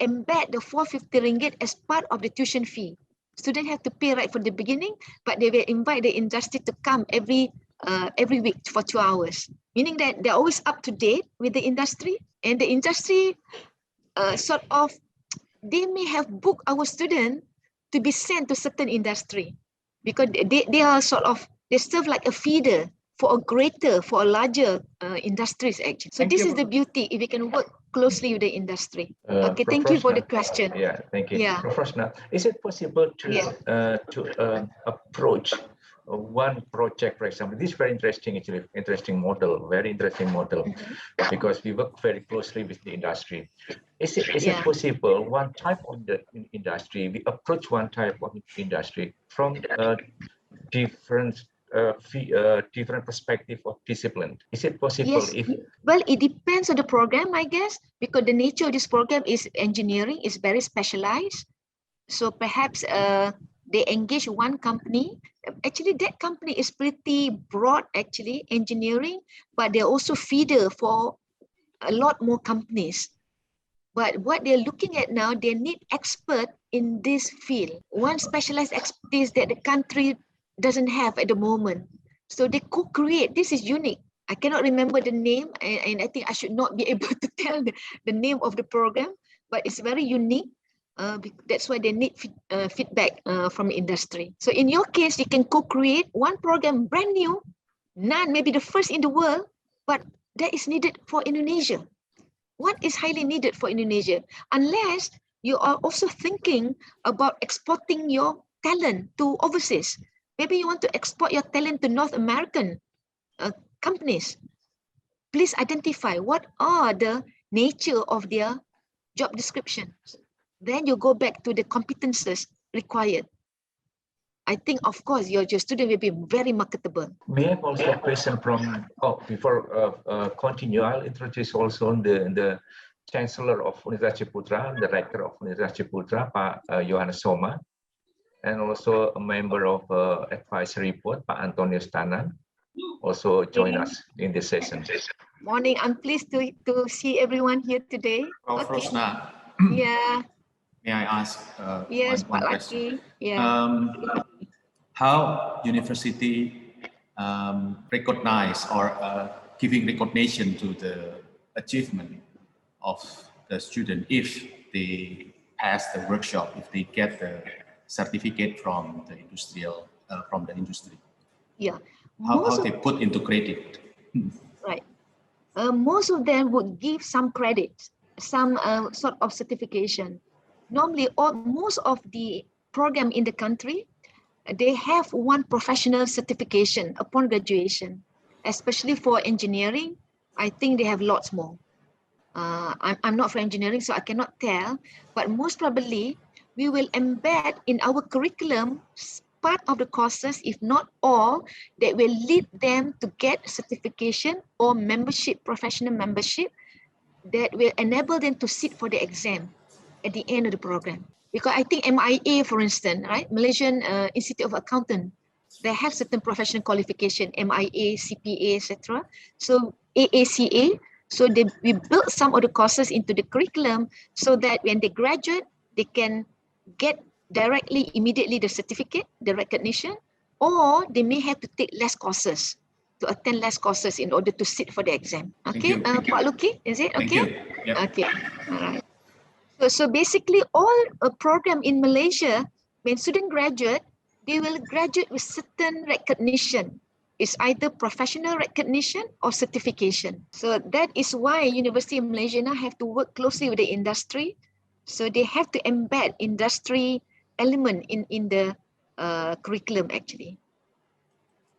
S3: embed the 450 ringgit as part of the tuition fee. Students have to pay right from the beginning, but they will invite the industry to come every week for 2 hours, meaning that they're always up to date with the industry, and the industry they may have booked our student to be sent to certain industry because they are they serve like a feeder for a larger industries actually. So this is the beauty if we can work closely with the industry. Okay, thank you for the question.
S1: Yeah, thank you.
S3: Yeah.
S1: Prof. Rosna, is it possible to approach one project, for example? This is very interesting, actually, very interesting model, because we work very closely with the industry. Is it possible one type of the industry, we approach one type of industry from different perspective of discipline? Is it possible?
S3: Yes. Well, it depends on the program, I guess, because the nature of this program is engineering, is very specialized. So perhaps they engage one company. Actually, that company is pretty broad, actually, engineering, but they're also feeder for a lot more companies. But what they're looking at now, they need expert in this field. One specialized expertise that the country doesn't have at the moment. So they co-create. This is unique. I cannot remember the name, and I think I should not be able to tell the name of the program, but it's very unique. That's why they need feedback from industry. So in your case, you can co-create one program brand new, maybe the first in the world, but that is needed for Indonesia. What is highly needed for Indonesia? Unless you are also thinking about exporting your talent to overseas. Maybe you want to export your talent to North American companies. Please identify what are the nature of their job descriptions. Then you go back to the competences required. I think, of course, your student will be very marketable.
S1: May I have also a question from, before continue, I'll introduce also the Chancellor of Universitas Ciputra, the Rector of Universitas Ciputra, Pak Yohanes Soma, and also a member of Advisory Board, Pak Antonius Tanan, also join us in this session.
S3: Morning, I'm pleased to see everyone here today.
S5: Prof. Rosna.
S3: Yeah.
S5: May I ask one question?
S3: Yeah.
S5: How university recognize or giving recognition to the achievement of the student if they pass the workshop, if they get the certificate from the industry?
S3: Yeah.
S5: How they put into credit?
S3: Right. Most of them would give some credit, some sort of certification. Normally, most of the program in the country, they have one professional certification upon graduation, especially for engineering. I think they have lots more. I'm not for engineering, so I cannot tell, but most probably we will embed in our curriculum part of the courses, if not all, that will lead them to get certification or membership, professional membership, that will enable them to sit for the exam at the end of the program. Because I think MIA, for instance, right, Malaysian Institute of Accountants, they have certain professional qualification, MIA, CPA, etc. So AACA, so we built some of the courses into the curriculum so that when they graduate, they can get directly, immediately the certificate, the recognition, or they may have to take less courses, to attend less courses in order to sit for the exam. Okay, Pak Luki, is it okay?
S5: Yep.
S3: Okay, all right. So basically all a program in Malaysia, when student graduate, they will graduate with certain recognition. It's either professional recognition or certification. So that is why University of Malaysia now have to work closely with the industry. So they have to embed industry element in the curriculum actually.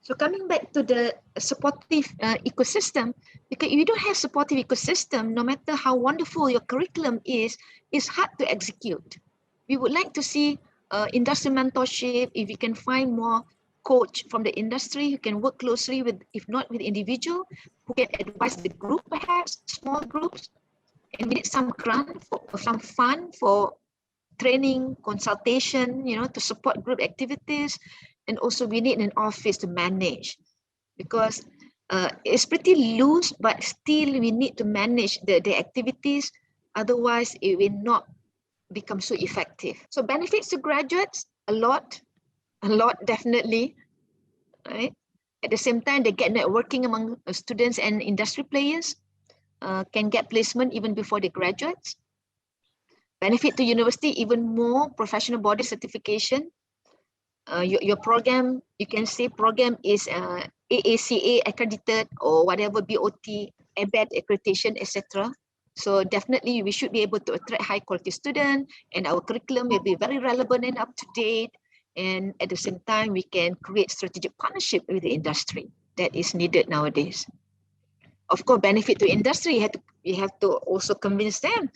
S3: So coming back to the supportive ecosystem, because if you don't have supportive ecosystem, no matter how wonderful your curriculum is, it's hard to execute. We would like to see industry mentorship, if you can find more coach from the industry who can work closely with, if not with individual, who can advise the group perhaps, small groups, and we need some grant, for some fund for training, consultation, to support group activities. And also we need an office to manage, because it's pretty loose, but still we need to manage the activities. Otherwise, it will not become so effective. So benefits to graduates, a lot definitely, right? At the same time, they get networking among students and industry players, can get placement even before they graduate. Benefit to university, even more professional body certification. Your program, you can say program is AACA accredited or whatever, BOT, ABET accreditation, etc. So definitely we should be able to attract high quality students, and our curriculum will be very relevant and up to date. And at the same time, we can create strategic partnership with the industry that is needed nowadays. Of course, benefit to industry, you have to also convince them.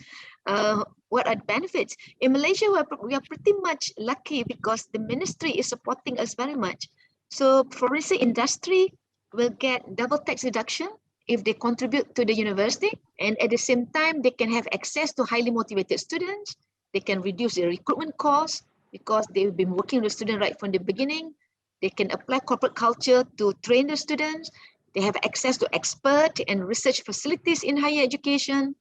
S3: What are the benefits? In Malaysia, we are pretty much lucky because the ministry is supporting us very much. So for instance, industry will get double tax deduction if they contribute to the university, and at the same time, they can have access to highly motivated students. They can reduce their recruitment costs because they've been working with the student right from the beginning. They can apply corporate culture to train the students. They have access to expert and research facilities in higher education.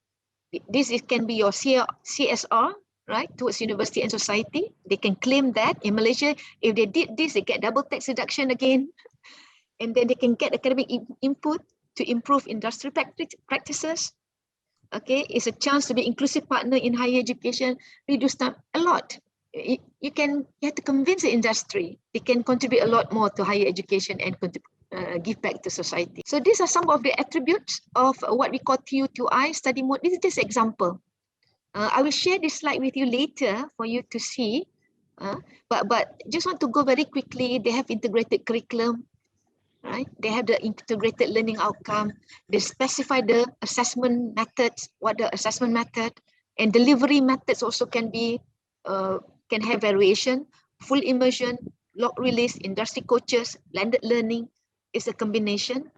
S3: This can be your CSR, right, towards university and society. They can claim that. In Malaysia, if they did this, they get double tax deduction again. And then they can get academic input to improve industry practices. Okay, it's a chance to be inclusive partner in higher education, reduce time a lot. You have to convince the industry. They can contribute a lot more to higher education and give back to society. So these are some of the attributes of what we call TU2I study mode. This is just an example. I will share this slide with you later for you to see. But just want to go very quickly. They have integrated curriculum, right? They have the integrated learning outcome. They specify the assessment methods, what the assessment method, and delivery methods also can be can have variation. Full immersion, log release, industry coaches, blended learning is a combination,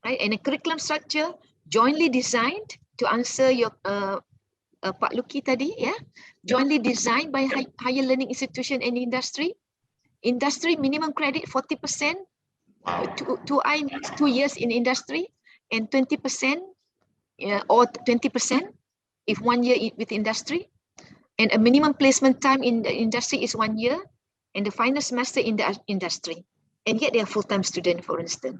S3: right? And a curriculum structure jointly designed to answer your Pak Luki tadi, yeah, jointly designed by higher learning institution and industry. Industry minimum credit 40%. To I means 2 years in industry, and 20% or 20% if 1 year with industry. And a minimum placement time in the industry is 1 year, and the final semester in the industry. And yet they are full-time student, for instance.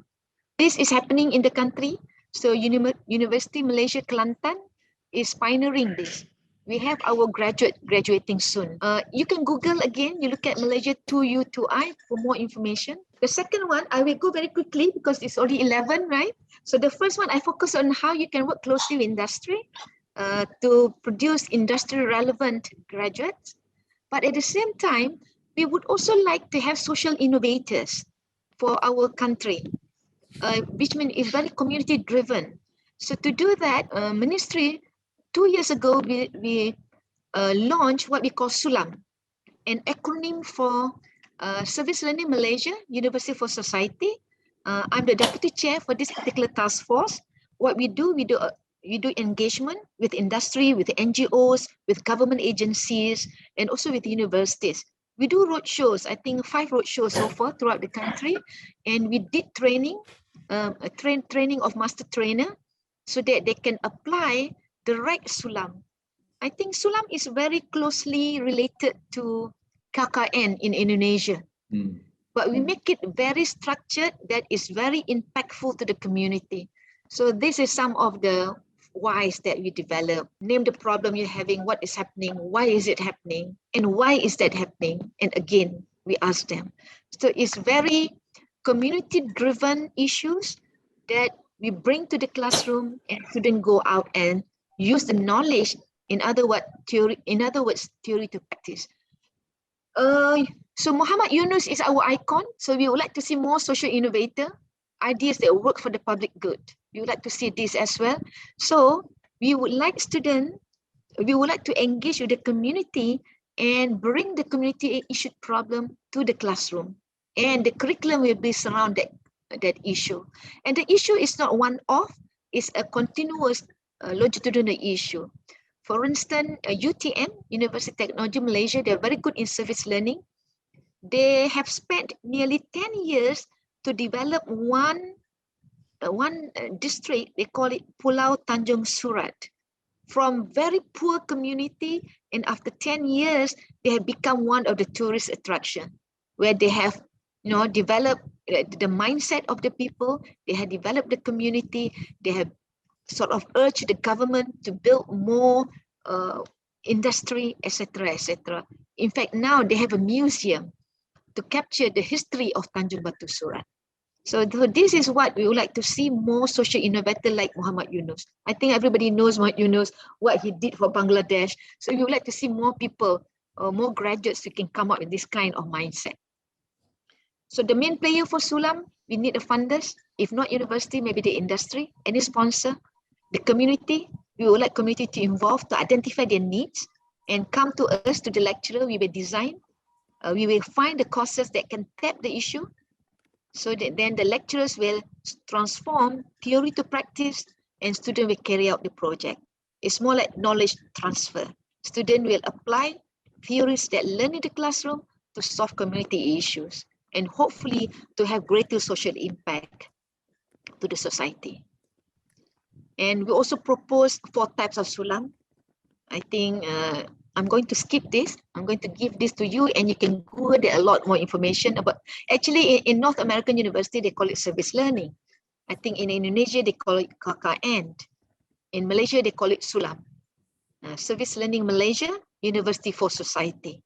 S3: This is happening in the country. So University Malaysia Kelantan is pioneering this. We have our graduating soon. You can Google again, you look at Malaysia 2U2I for more information. The second one, I will go very quickly because it's already 11, right? So the first one, I focus on how you can work closely with industry. to produce industry relevant graduates. But at the same time, we would also like to have social innovators for our country, which means is very community driven. So to do that, ministry 2 years ago, we launched what we call SULAM, an acronym for Service Learning Malaysia, University for Society. I'm the deputy chair for this particular task force. What we do engagement with industry, with NGOs, with government agencies, and also with universities. We do roadshows, I think 5 roadshows so far throughout the country. And we did training, training of master trainer so that they can apply the right SULAM. I think SULAM is very closely related to KKN in Indonesia. But we make it very structured that is very impactful to the community. So this is some of the whys that we develop. Name the problem you're having, what is happening, why is it happening, and why is that happening? And again, we ask them. So it's very community-driven issues that we bring to the classroom and students go out and use the knowledge, in other words, theory to practice. So Muhammad Yunus is our icon. So we would like to see more social innovator, ideas that work for the public good. We would like to see this as well. So we would like to engage with the community and bring the community issued problem to the classroom. And the curriculum will be surrounded that issue. And the issue is not one-off, it's a continuous longitudinal issue. For instance, UTM, University of Technology Malaysia, they're very good in service learning. They have spent nearly 10 years to develop one district, they call it Pulau Tanjung Surat, from very poor community, and after 10 years, they have become one of the tourist attraction, where they have developed the mindset of the people, they have developed the community, they have sort of urged the government to build more industry, etc., etc. In fact, now they have a museum to capture the history of Tanjung Batu Surat. So this is what we would like to see, more social innovator like Muhammad Yunus. I think everybody knows Muhammad Yunus, what he did for Bangladesh. So we would like to see more people, more graduates who can come up with this kind of mindset. So the main player for SULAM, we need the funders. If not university, maybe the industry, any sponsor, the community. We would like community to involve, to identify their needs and come to us, to the lecturer. We will design, we will find the courses that can tap the issue. So that then the lecturers will transform theory to practice and student will carry out the project. It's more like knowledge transfer. Student will apply theories that learn in the classroom to solve community issues and hopefully to have greater social impact to the society. And we also propose 4 types of SULAM. I think I'm going to skip this. I'm going to give this to you and you can Google there a lot more information about. Actually, in North American University, they call it service learning. I think in Indonesia, they call it KKN. In Malaysia, they call it SULAM. Service Learning Malaysia, University for Society.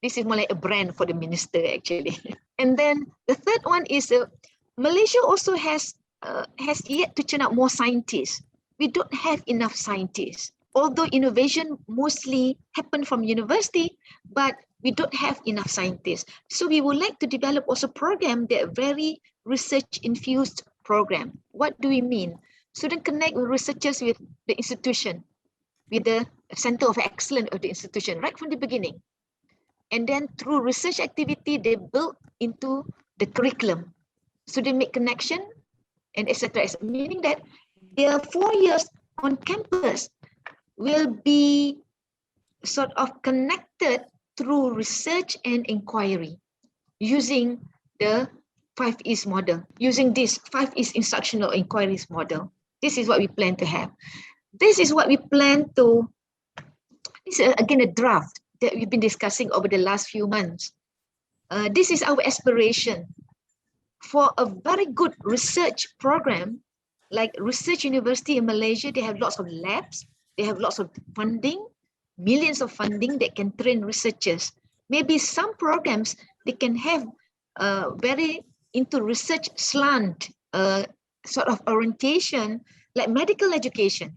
S3: This is more like a brand for the minister, actually. And then the third one is Malaysia also has yet to turn out more scientists. We don't have enough scientists. Although innovation mostly happen from university, but we don't have enough scientists. So we would like to develop also program that are very research-infused program. What do we mean? Students connect with researchers with the institution, with the center of excellence of the institution right from the beginning. And then through research activity, they build into the curriculum. So they make connection and etc. Meaning that their 4 years on campus will be sort of connected through research and inquiry using the 5Es model, using this 5Es instructional inquiries model. This is what we plan to have. This is what we plan to, this is again a draft that we've been discussing over the last few months. This is our aspiration for a very good research program, like Research University in Malaysia. They have lots of labs, they have lots of funding, millions of funding that can train researchers. Maybe some programs, they can have very into research slant sort of orientation, like medical education.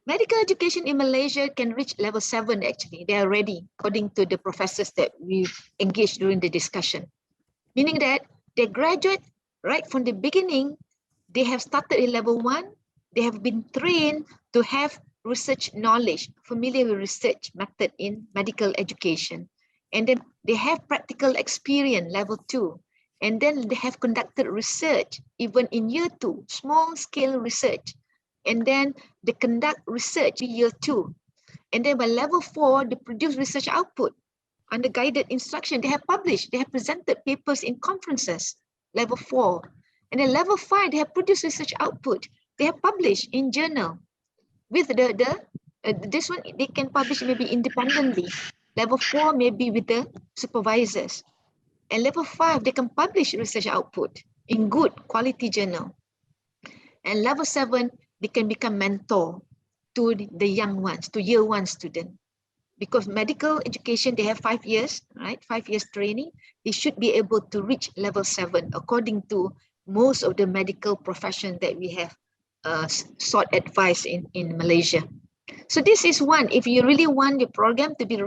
S3: Medical education in Malaysia can reach level 7 actually. They are ready, according to the professors that we engaged during the discussion. Meaning that they graduate right from the beginning, they have started in level 1, they have been trained to have research knowledge, familiar with research method in medical education. And then they have practical experience, level 2. And then they have conducted research, even in year 2, small scale research. And then they conduct research in year 2. And then by level 4, they produce research output under guided instruction. They have published, they have presented papers in conferences, level 4. And then level 5, they have produced research output. They have published in journal. With this one, they can publish maybe independently. Level 4, maybe with the supervisors. And level 5, they can publish research output in good quality journal. And level 7, they can become mentor to the young ones, to year 1 student. Because medical education, they have 5 years, right? 5 years training. They should be able to reach level 7 according to most of the medical profession that we have sought advice in Malaysia. So this is one, if you really want your program to be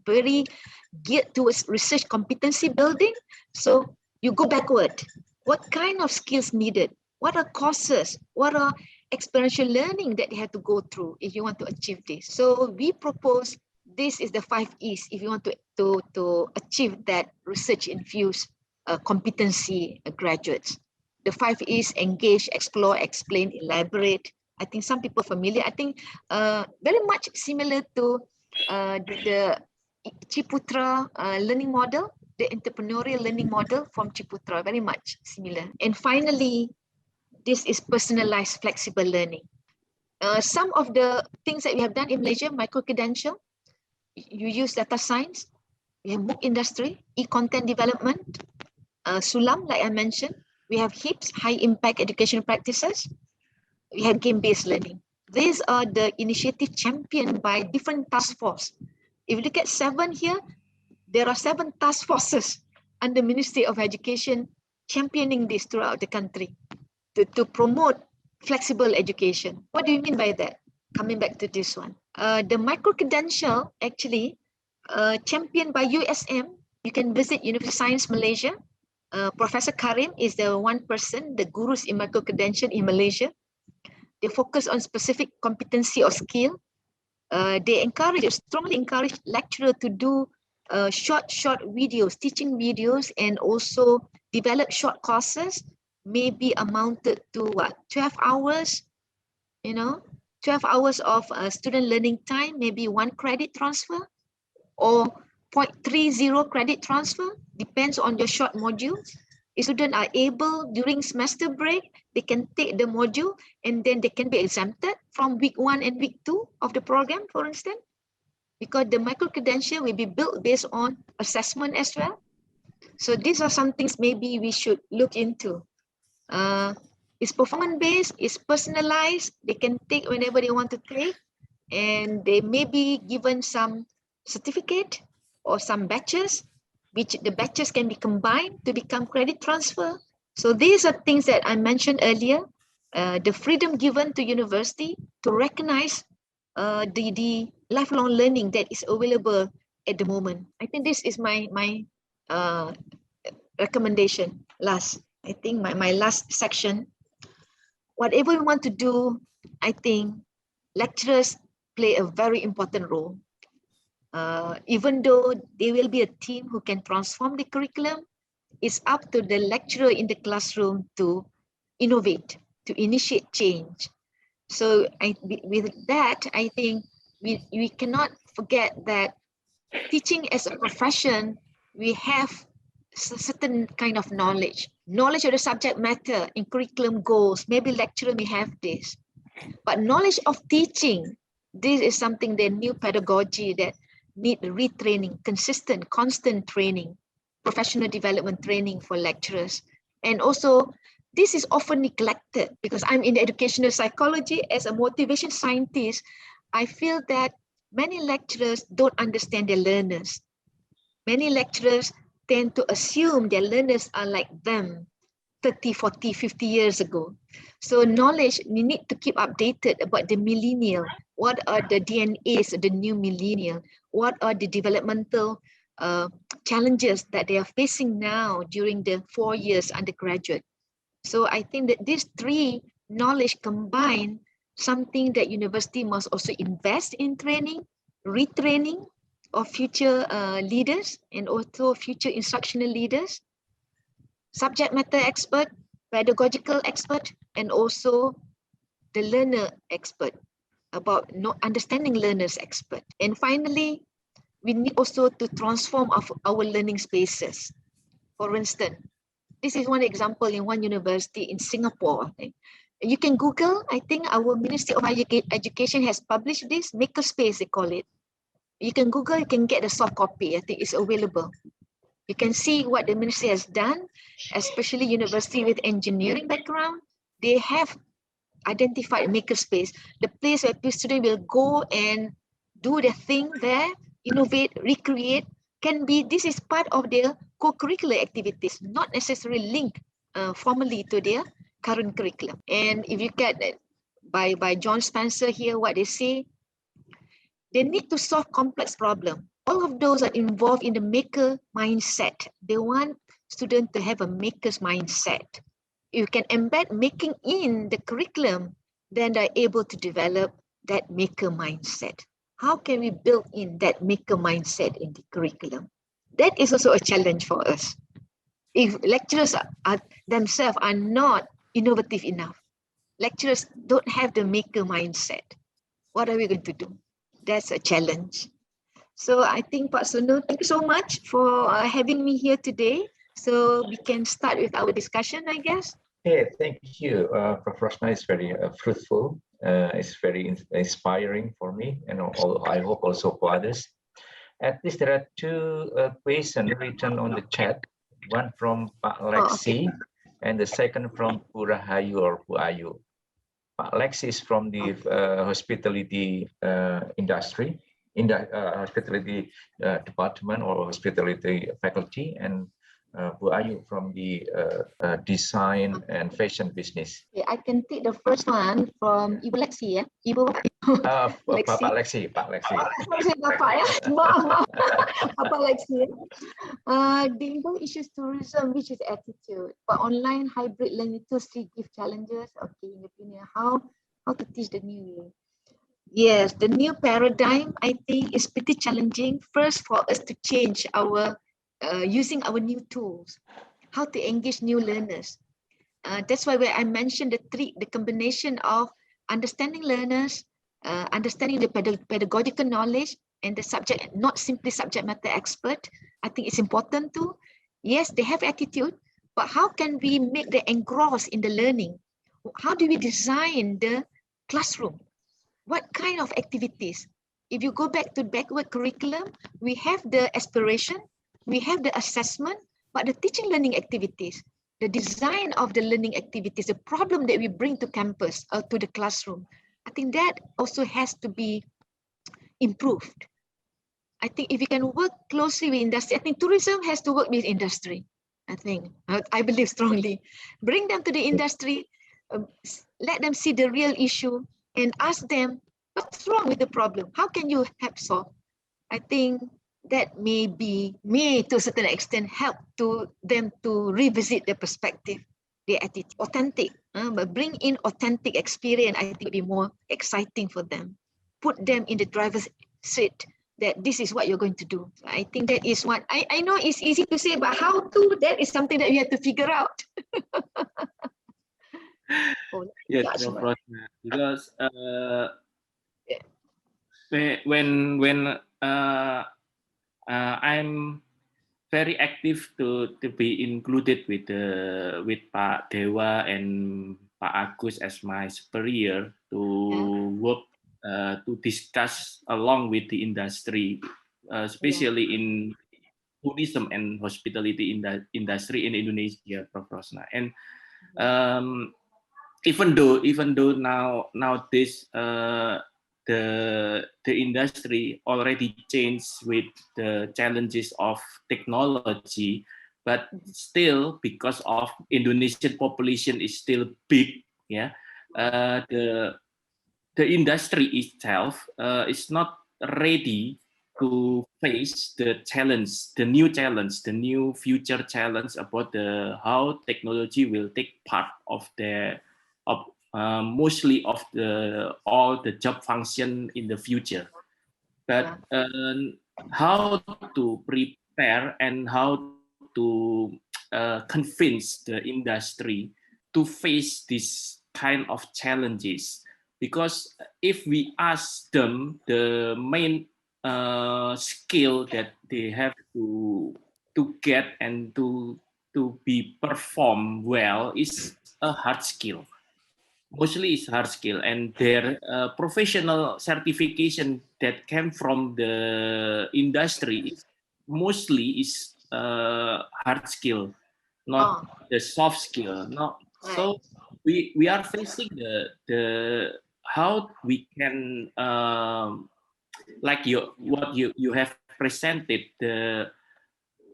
S3: very geared towards research competency building, so you go backward. What kind of skills needed? What are courses? What are experiential learning that you have to go through if you want to achieve this? So we propose this is the 5 E's if you want to achieve that research infused competency graduates. The 5 E's: engage, explore, explain, elaborate. I think some people are familiar. I think very much similar to the Ciputra learning model, the entrepreneurial learning model from Ciputra, very much similar. And finally, this is personalized flexible learning. Some of the things that we have done in Malaysia, micro-credential, you use data science, we have book industry, e-content development, Sulam, like I mentioned, we have HIPS, high impact educational practices, we have game-based learning. These are the initiative championed by different task force. If you look at 7 here, there are 7 task forces under Ministry of Education championing this throughout the country to promote flexible education. What do you mean by that? Coming back to this one. The micro-credential actually championed by USM. You can visit University of Science Malaysia. Professor Karim is the one person, the gurus in micro-credential in Malaysia. They focus on specific competency or skill. They strongly encourage lecturer to do short videos, teaching videos, and also develop short courses, maybe amounted to what, 12 hours, 12 hours of student learning time, maybe 1 credit transfer or 0.30 credit transfer, depends on your short modules. If students are able during semester break, they can take the module and then they can be exempted from week 1 and week 2 of the program, for instance, because the micro-credential will be built based on assessment as well. So these are some things maybe we should look into. It's performance-based, it's personalized, they can take whenever they want to take, and they may be given some certificate or some batches, which the batches can be combined to become credit transfer. So these are things that I mentioned earlier, the freedom given to university to recognize the lifelong learning that is available at the moment. I think this is my recommendation. I think my last section. Whatever we want to do, I think lecturers play a very important role. Even though there will be a team who can transform the curriculum, it's up to the lecturer in the classroom to innovate, to initiate change. So with that, I think we cannot forget that teaching as a profession, we have certain kind of knowledge of the subject matter in curriculum goals. Maybe lecturer may have this, but knowledge of teaching, this is something, the new pedagogy that need retraining, consistent, constant training, professional development training for lecturers. And also, this is often neglected because I'm in educational psychology. As a motivation scientist, I feel that many lecturers don't understand their learners. Many lecturers tend to assume their learners are like them. 30, 40, 50 years ago. So knowledge, we need to keep updated about the millennial. What are the DNAs of the new millennial? What are the developmental challenges that they are facing now during the 4 years undergraduate? So I think that these three knowledge combine something that university must also invest in training, retraining of future leaders and also future instructional leaders, subject matter expert, pedagogical expert, and also the learner expert about understanding learners expert. And finally, we need also to transform our learning spaces. For instance, this is one example in one university in Singapore. I think. You can Google, I think our Ministry of Education has published this, makerspace they call it. You can Google, you can get the soft copy, I think it's available. You can see what the ministry has done, especially university with engineering background. They have identified makerspace, the place where students will go and do their thing there, innovate, recreate. Can be, this is part of their co-curricular activities, not necessarily linked formally to their current curriculum. And if you get by John Spencer here, what they say, they need to solve complex problems. All of those are involved in the maker mindset. They want students to have a maker's mindset. You can embed making in the curriculum, then they're able to develop that maker mindset. How can we build in that maker mindset in the curriculum? That is also a challenge for us. If lecturers themselves are not innovative enough, lecturers don't have the maker mindset, what are we going to do? That's a challenge. So I think Pak Sunu, thank you so much for having me here today. So we can start with our discussion, I guess.
S1: Yeah, thank you. Prof. Rosna is very fruitful. It's very inspiring for me, and I hope also for others. At least there are two questions written on the chat. One from Pak Lexi, and the second from Purahayu or Puayu. Pak Lexi is from the hospitality industry, in the hospitality department or hospitality faculty, and Bu Ayu from the design and fashion business.
S3: Okay, I can take the first one from Ibu Lexi, ya. Ibu
S1: Lexi. Pak Lexi.
S3: Bapak ya. Maaf. Bapak Lexi. The important issue is tourism, which is attitude. But online hybrid learning tools give challenges. Okay, in your opinion, how to teach the new way? Yes, the new paradigm, I think, is pretty challenging. First, for us to change our using our new tools, how to engage new learners. That's why I mentioned the combination of understanding learners, understanding the pedagogical knowledge, and the subject, not simply subject matter expert. I think it's important too. Yes, they have attitude, but how can we make them engrossed in the learning? How do we design the classroom? What kind of activities? If you go back to backward curriculum, we have the aspiration, we have the assessment, but the teaching learning activities, the design of the learning activities, the problem that we bring to campus or to the classroom, I think that also has to be improved. I think if you can work closely with industry, I think tourism has to work with industry. I believe strongly. Bring them to the industry, let them see the real issue and ask them, what's wrong with the problem? How can you help solve? I think that may to a certain extent help to them to revisit their perspective, their attitude, authentic. But bring in authentic experience, I think would be more exciting for them. Put them in the driver's seat that this is what you're going to do. I think that is what, I know it's easy to say, but how to, that is something that we have to figure out.
S6: Yes, Prof. Because when I'm very active to be included with Pak Dewa and Pak Agus as my superior to work to discuss along with the industry, especially in tourism and hospitality industry in Indonesia, Prof. Rosna. And even though nowadays the industry already changed with the challenges of technology, but still because of Indonesian population is still big, yeah, the industry itself is not ready to face the challenge, the new future challenge about how technology will take part of mostly of all the job function in the future. But how to prepare and how to convince the industry to face this kind of challenges? Because if we ask them the main skill that they have to get and to be perform well is a hard skill. Mostly it's hard skill, and their professional certification that came from the industry mostly is hard skill, not the soft skill. No, so we are facing the how we can like what you have presented, the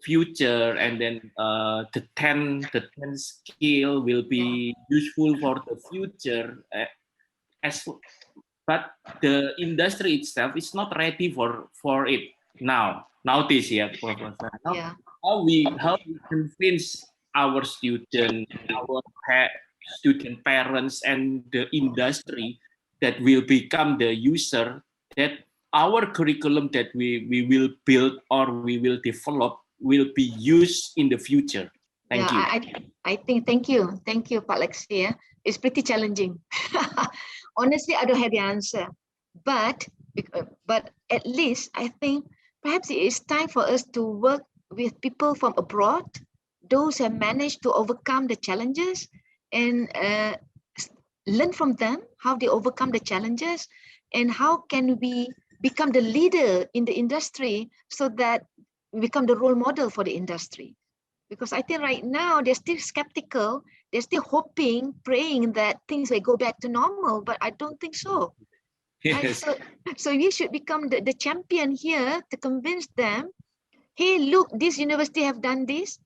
S6: future, and then the 10 skill will be useful for the future, but the industry itself is not ready for it now. Nowadays, Prof. How we convince our student, our student parents, and the industry that will become the user, that our curriculum that we will build or we will develop will be used in the future. Thank you.
S3: I think, thank you, Pak Lexi. It's pretty challenging. Honestly, I don't have the answer, but at least I think perhaps it is time for us to work with people from abroad, those who have managed to overcome the challenges, and learn from them how they overcome the challenges, and how can we become the leader in the industry so that we become the role model for the industry. Because I think right now they're still skeptical, they're still hoping, praying that things will go back to normal, but I don't think so.
S6: Yes.
S3: Right? So we should become the champion here to convince them, hey, look, this university have done this,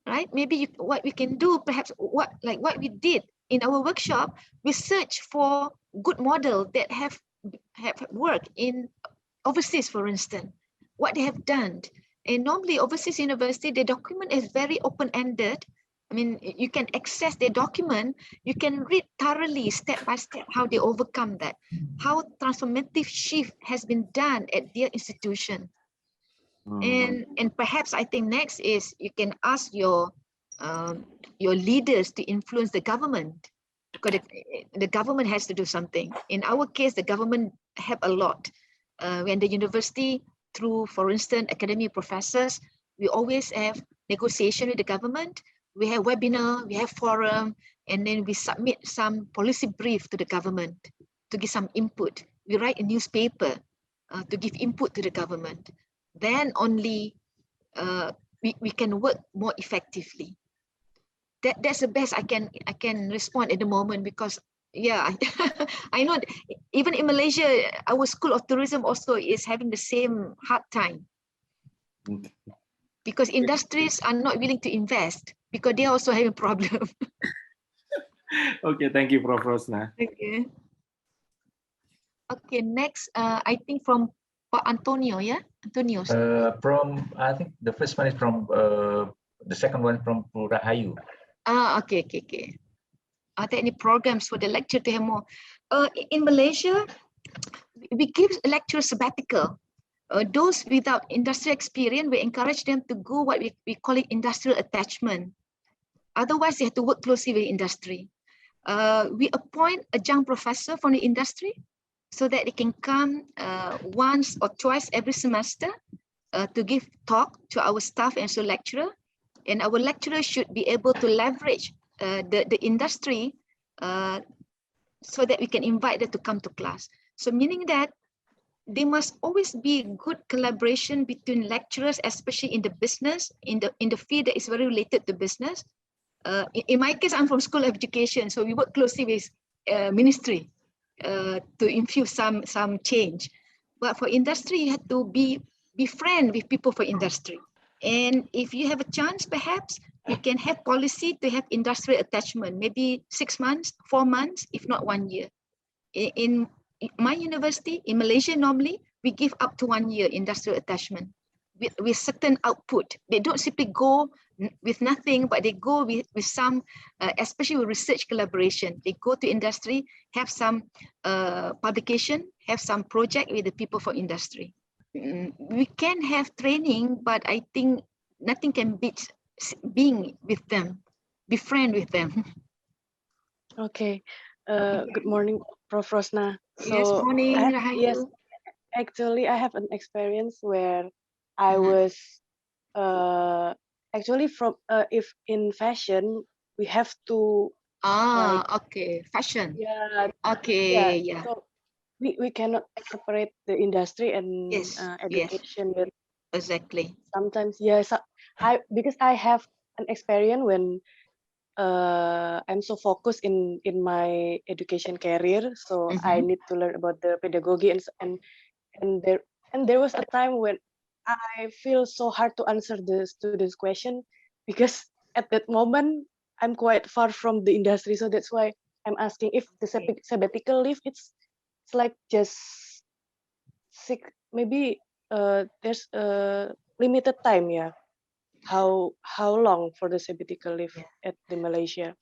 S3: right? Maybe what we can do, perhaps what we did in our workshop, we search for good model that have worked in overseas, for instance, what they have done. And normally overseas university, the document is very open-ended. I mean, you can access the document, you can read thoroughly, step by step, how they overcome that, how transformative shift has been done at their institution. And perhaps I think next is you can ask your leaders to influence the government, because the government has to do something. In our case, the government help a lot. When the university, through, for instance, academic professors, we always have negotiation with the government. We have webinar, we have forum, and then we submit some policy brief to the government to give some input. We write a newspaper to give input to the government. Then only we can work more effectively. That's the best I can respond at the moment, because I know even in Malaysia, our School of Tourism also is having the same hard time, because industries are not willing to invest because they are also having a problem.
S6: Okay, thank you, Prof. Rosna.
S3: Okay. Okay, next, I think from Pak Antonio, Antonio.
S1: I think the first one is from the second one from Rahayu.
S3: Okay. Are there any programs for the lecture to have more? In Malaysia, we give lecture sabbatical. Those without industry experience, we encourage them to go what we call it industrial attachment. Otherwise, they have to work closely with industry. We appoint a young professor from the industry so that they can come once or twice every semester to give talk to our staff and so lecturer. And our lecturer should be able to leverage the industry so that we can invite them to come to class. So meaning that there must always be good collaboration between lecturers, especially in the business, in the field that is very related to business. In my case, I'm from School of Education, so we work closely with ministry to infuse some change. But for industry, you have to be friend with people for industry. And if you have a chance, perhaps you can have policy to have industrial attachment, maybe 6 months, 4 months, if not 1 year. In my university, in Malaysia, normally we give up to 1 year industrial attachment with certain output. They don't simply go with nothing, but they go with some, especially with research collaboration. They go to industry, have some publication, have some project with the people for industry. We can have training, but I think nothing can beat being with them, be friend with them.
S7: Okay. Good morning, Prof. Rosna.
S3: Yes, morning, Rahayu.
S7: Yes, actually, I have an experience where I was actually from if in fashion we have to
S3: okay, fashion.
S7: Yeah.
S3: Okay,
S7: Yeah.
S3: yeah.
S7: So we cannot separate the industry and
S3: Yes,
S7: education. But
S3: exactly.
S7: sometimes, yes, because I have an experience when I'm so focused in my education career, so I need to learn about the pedagogy and there was a time when I feel so hard to answer the students' question because at that moment I'm quite far from the industry, so that's why I'm asking if the sabbatical leave it's like just maybe there's a limited time, yeah. How long for the sabbatical leave at the Malaysia?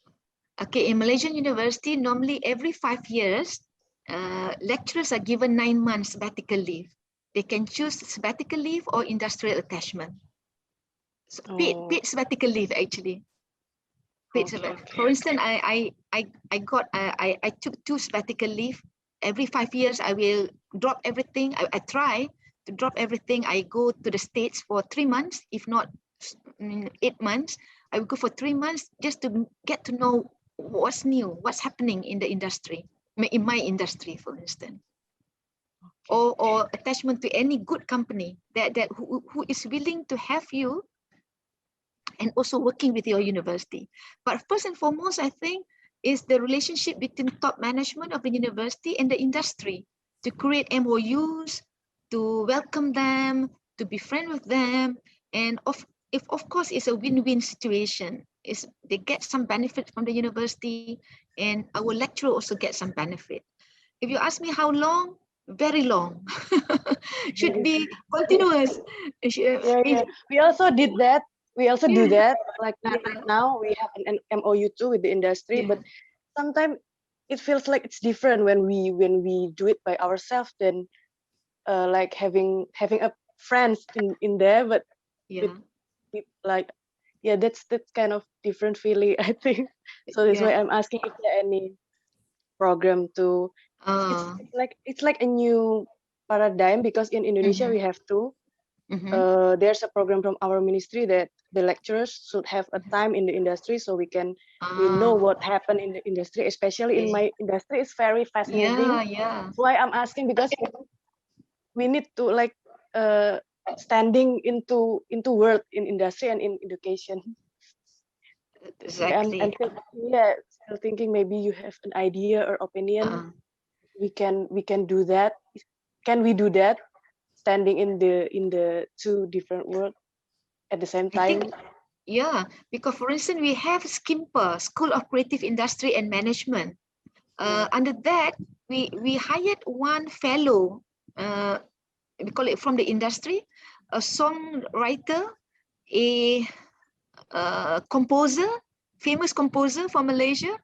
S3: Okay, in Malaysian university, normally every 5 years, lecturers are given 9 months sabbatical leave. They can choose sabbatical leave or industrial attachment. So paid sabbatical leave actually. For instance, I took 2 sabbatical leave. Every 5 years, I will drop everything. I try to drop everything. I go to the States for 3 months, if not 8 months. I will go for 3 months just to get to know what's new, what's happening in the industry, in my industry, for instance. Or attachment to any good company who is willing to have you and also working with your university. But first and foremost, I think, is the relationship between top management of the university and the industry to create MOUs, to welcome them, to be friend with them. And of course, it's a win-win situation. They get some benefit from the university and our lecturer also get some benefit. If you ask me how long, very long. Should be continuous.
S7: We also did that. We also do that. Like now we have an MOU too with the industry, but sometimes it feels like it's different when we do it by ourselves than like having a friends in there, but with like that's kind of different feeling, I think. So that's why I'm asking if there any program to it's like a new paradigm because in Indonesia we have to there's a program from our ministry that the lecturers should have a time in the industry so we know what happened in the industry, especially in my industry. It's very fascinating. That's why I'm asking, because we need to like standing into work in industry and in education.
S3: Exactly.
S7: I'm still thinking maybe you have an idea or opinion. We can do that. Can we do that? Standing in the 2 different worlds at the same time.
S3: Because for instance, we have SKIMPA, School of Creative Industry and Management. Under that, we hired one fellow, we call it from the industry, a songwriter, a composer, famous composer from Malaysia.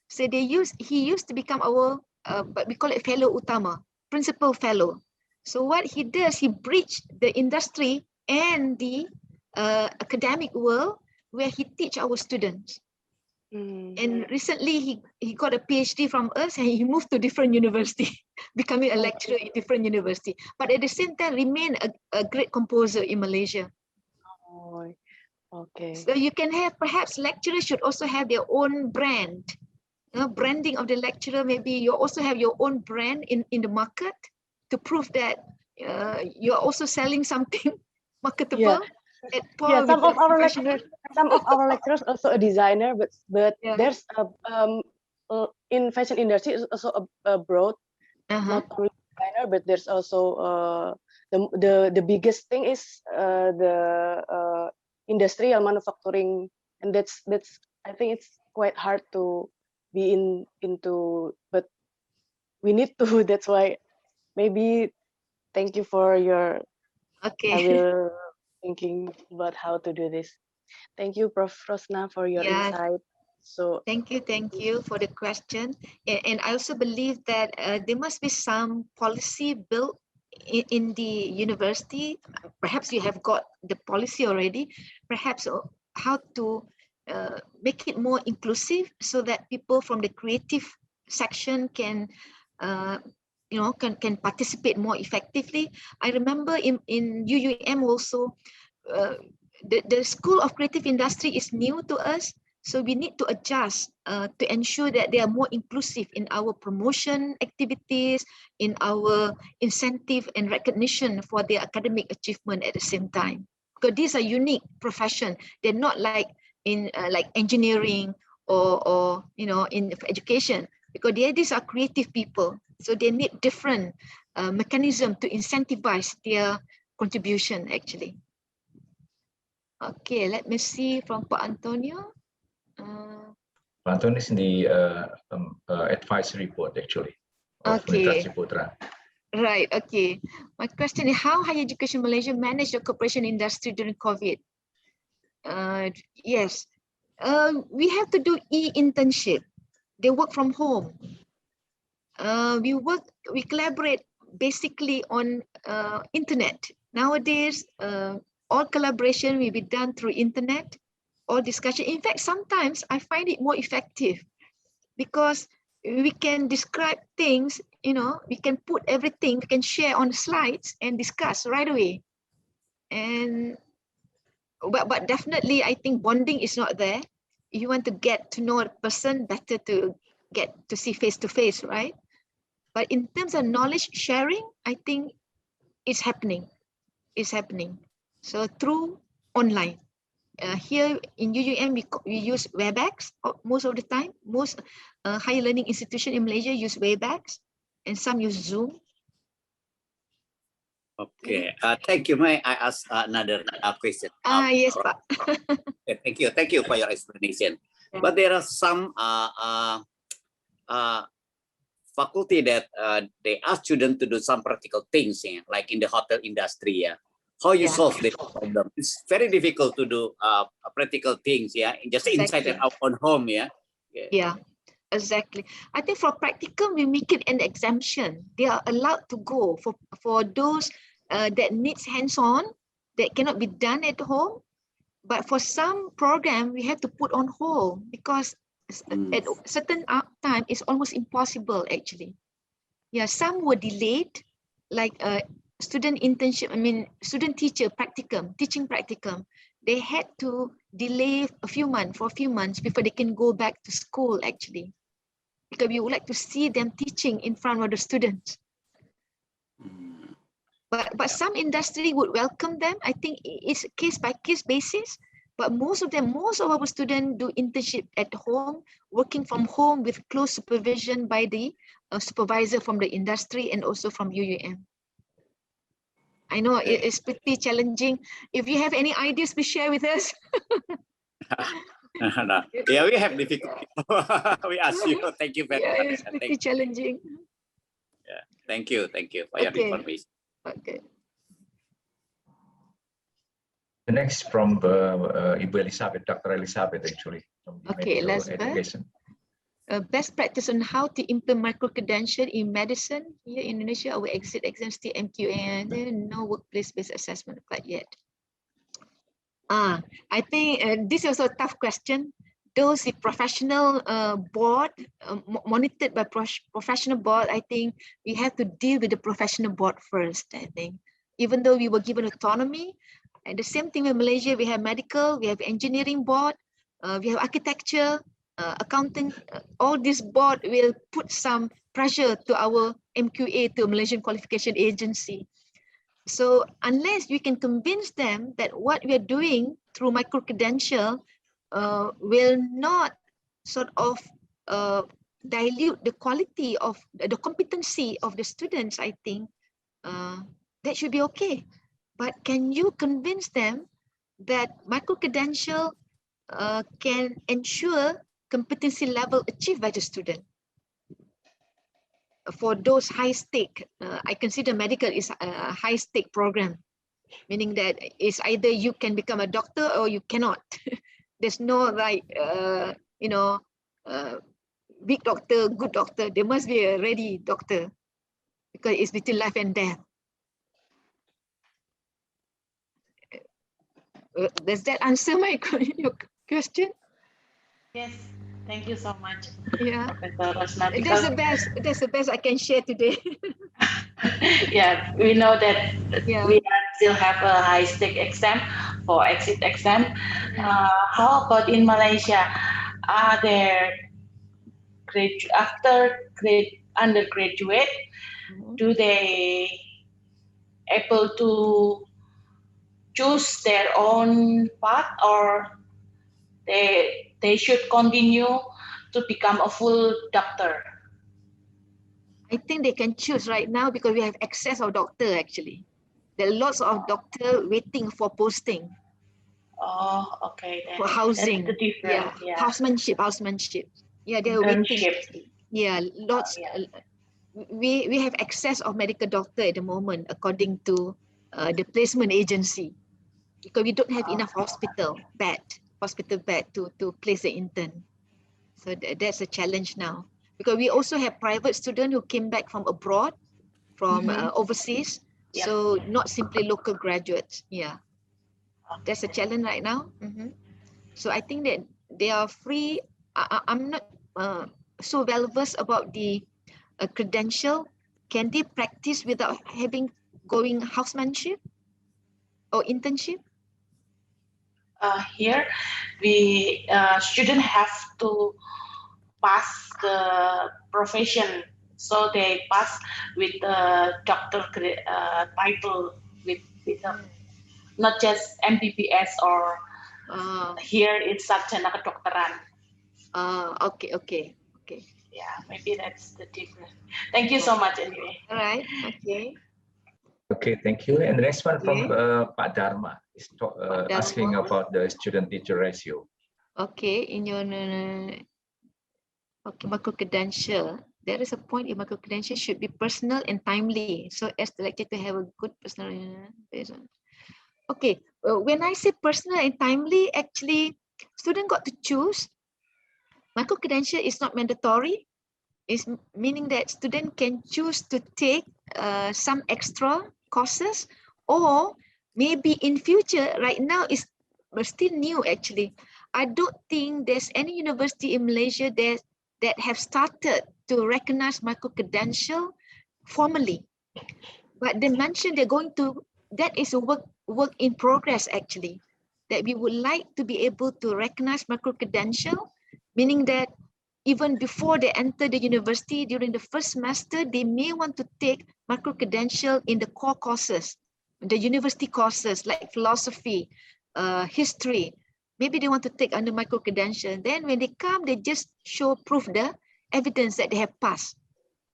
S3: So he used to become our, but we call it fellow utama, principal fellow. So what he does, he bridged the industry and the academic world where he teach our students. And recently he got a PhD from us and he moved to different university, becoming a lecturer in different university. But at the same time, remain a great composer in Malaysia. So you can have, perhaps lecturers should also have their own brand. Branding of the lecturer, maybe you also have your own brand in the market to prove that you're also selling something marketable.
S7: Some of our lecturers also a designer, but there's in fashion industry is also a broad, not only designer, but there's also the biggest thing is the industrial manufacturing, and that's I think it's quite hard to be into, but we need to. That's why maybe thank you for your.
S3: Okay.
S7: I will thinking about how to do this. Thank you, Prof. Rosna, for your insight. So
S3: thank you for the question. And I also believe that there must be some policy built in the university. Perhaps you have got the policy already. Perhaps how to make it more inclusive so that people from the creative section can can participate more effectively. I remember in UUM also, the School of Creative Industry is new to us, so we need to adjust to ensure that they are more inclusive in our promotion activities, in our incentive and recognition for their academic achievement at the same time. Because these are unique profession. They're not like in like engineering or in education, because these are creative people. So they need different mechanism to incentivize their contribution actually. Okay, let me see from Pak Antonio.
S1: Pak Antonio is in the advisory board actually of Universitas Ciputra.
S3: Right, okay. My question is, how higher education Malaysia manage the corporation industry during COVID? Yes, we have to do e-internship. They work from home. We collaborate basically on internet. Nowadays, all collaboration will be done through internet, or discussion. In fact, sometimes I find it more effective because we can describe things, we can put everything, we can share on slides and discuss right away. And but definitely, I think bonding is not there. You want to get to know a person better to get to see face to face, right? But in terms of knowledge sharing, I think it's happening. It's happening. So through online. Here in UUM, we use Webex most of the time. Most higher learning institutions in Malaysia use Webex, and some use Zoom.
S8: Okay, thank you. May I ask another question?
S3: Yes, Pak.
S8: Thank you for your explanation. Yeah. But there are some faculty that they ask students to do some practical things, like in the hotel industry. How you solve this problem? It's very difficult to do practical things, just inside and out on home,
S3: Yeah, exactly. I think for practical, we make it an exemption. They are allowed to go for those that needs hands-on, that cannot be done at home. But for some program, we have to put on hold because at a certain time, it's almost impossible actually. Yeah, some were delayed, like student internship, student teacher practicum, teaching practicum. They had to delay for a few months before they can go back to school actually. Because we would like to see them teaching in front of the students. But some industry would welcome them. I think it's case by case basis. But most of our students do internship at home, working from home with close supervision by the supervisor from the industry and also from UUM. I know it's pretty challenging. If you have any ideas, please share with us.
S8: Yeah, we have difficulty. We ask you. Thank you very much.
S3: It's pretty challenging.
S8: Yeah, thank you for your information.
S3: Okay.
S1: The next from Ibu Elizabeth, Dr. Elizabeth, actually.
S3: Okay, Elizabeth. Best practice on how to implement micro-credential in medicine here in Indonesia. Our exit exam still MQA and no workplace-based assessment quite yet. I think this is also a tough question. Those professional board, monitored by professional board, I think we have to deal with the professional board first, I think. Even though we were given autonomy, and the same thing in Malaysia, we have medical, we have engineering board, we have architecture, accounting. All this board will put some pressure to our MQA, to Malaysian Qualification Agency. So unless we can convince them that what we are doing through micro-credential will not sort of dilute the quality of the competency of the students, I think that should be okay. But can you convince them that micro-credential can ensure competency level achieved by the student? For those high stake, I consider medical is a high stake program, meaning that it's either you can become a doctor or you cannot. There's no like, big doctor, good doctor. There must be a ready doctor because it's between life and death. Does that answer your question?
S9: Yes, thank you so much.
S3: Yeah,
S9: Professor Rosna,
S3: that's the best. That's the best I can share today.
S9: yeah, we know that
S3: Yeah.
S9: we still have a high stake exam for exit exam. How about in Malaysia? Are there undergraduate? Do they able to choose their own path, or they should continue to become a full doctor?
S3: I think they can choose right now because we have access of doctor actually. There are lots of doctor waiting for posting.
S9: Oh, okay.
S3: For housing.
S9: That's the difference.
S3: Yeah. Housemanship. Yeah, they're waiting. Yeah, lots. We have access of medical doctor at the moment according to the placement agency, because we don't have enough hospital bed to place the intern. So that's a challenge now, because we also have private students who came back from abroad, from overseas.
S9: Yep.
S3: So not simply local graduates. Yeah, that's a challenge right now. So I think that they are free. I'm not so well versed about the credential. Can they practice without having going housemanship or internship?
S9: Here, we shouldn't have to pass the profession, so they pass with the doctor title with not just MBBS or here it's sarjana kedokteran.
S3: Okay.
S9: Yeah, maybe that's the difference. Thank you so much anyway.
S3: All right. Okay.
S1: Okay, thank you. And the next one from Pak Dharma is asking about the student-teacher ratio.
S3: Okay, in your micro-credential, there is a point in micro-credential should be personal and timely, so as the lecturer to have a good personal. Okay, when I say personal and timely, actually, student got to choose. Micro-credential is not mandatory. It's meaning that student can choose to take some extra courses, or maybe in future. Right now is still new actually. I don't think there's any university in Malaysia that have started to recognize micro-credential formally. But they mentioned they're going to, that is a work in progress actually, that we would like to be able to recognize micro-credential, meaning that even before they enter the university, during the first semester, they may want to take micro-credential in the core courses, the university courses like philosophy, history. Maybe they want to take under micro-credential. Then when they come, they just show proof, the evidence that they have passed.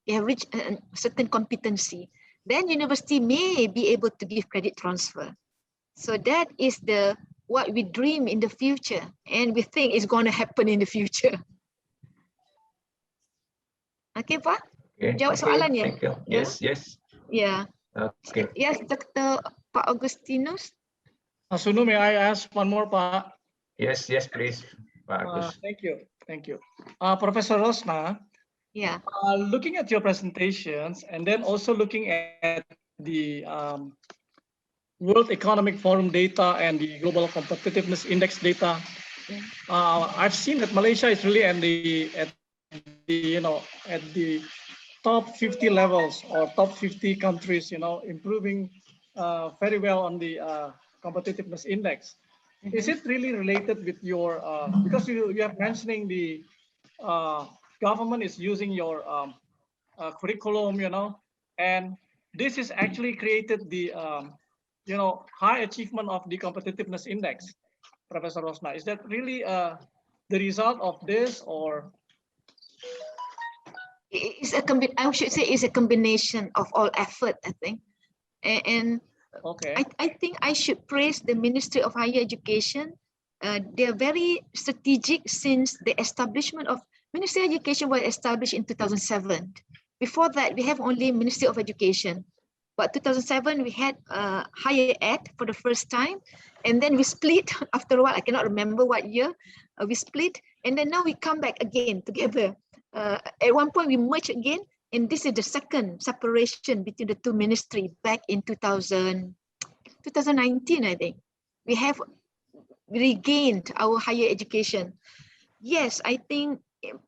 S3: They have reached a certain competency. Then university may be able to give credit transfer. So that is what we dream in the future, and we think is going to happen in the future. Okay, Pak? Jawab soalan ya?
S1: Thank you. Yes.
S3: Yeah.
S1: Okay.
S3: Yes, Dr. Pak Agustinus.
S4: Sunu, may I ask one more, Pak?
S1: Yes, please, Pak Agus.
S4: Thank you. Professor Rosna.
S3: Yeah.
S4: Looking at your presentations and then also looking at the World Economic Forum data and the Global Competitiveness Index data, I've seen that Malaysia is really at the top 50 levels or top 50 countries, improving very well on the competitiveness index. Is it really related with your, because you have mentioning the government is using your curriculum, and this is actually created the, high achievement of the competitiveness index, Professor Rosna. Is that really the result of this, or?
S3: I should say it's a combination of all effort, I think. And
S4: Okay.
S3: I think I should praise the Ministry of Higher Education. They're very strategic since the establishment of Ministry of Education was established in 2007. Before that, we have only Ministry of Education. But 2007, we had Higher Ed for the first time. And then we split after a while. I cannot remember what year we split. And then now we come back again together. At one point, we merged again. And this is the second separation between the two ministries back in 2019, I think. We have regained our higher education. Yes, I think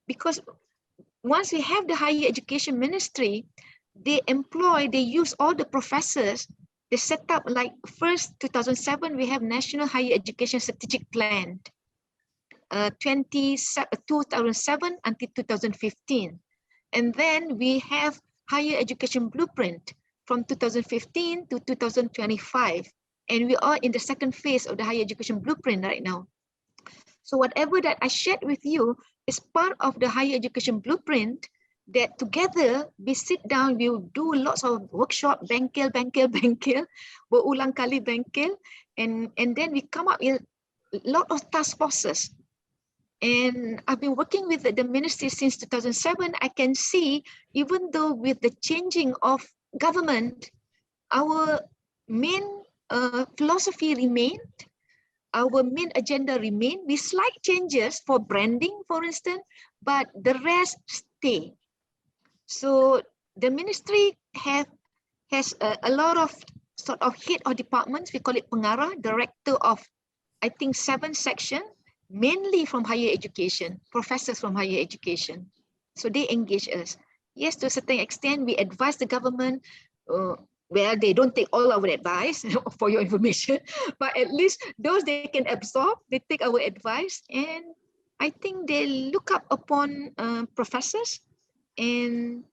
S3: because once we have the higher education ministry, they use all the professors. They set up like first 2007, we have National Higher Education Strategic Plan, 2007 until 2015. And then we have Higher Education Blueprint from 2015 to 2025. And we are in the second phase of the Higher Education Blueprint right now. So whatever that I shared with you is part of the Higher Education Blueprint that together we sit down, we'll do lots of workshop, bengkel, berulang kali bengkel, and then we come up with a lot of task forces. And I've been working with the ministry since 2007. I can see, even though with the changing of government, our main philosophy remained, our main agenda remained, with slight changes for branding, for instance, but the rest stay. So the ministry has a lot of sort of head of departments. We call it pengarah, director of, I think, 7 sections, mainly from higher education, professors from higher education. So they engage us. Yes, to a certain extent, we advise the government. Well, they don't take all our advice for your information, but at least those they can absorb, they take our advice, and I think they look up upon professors. And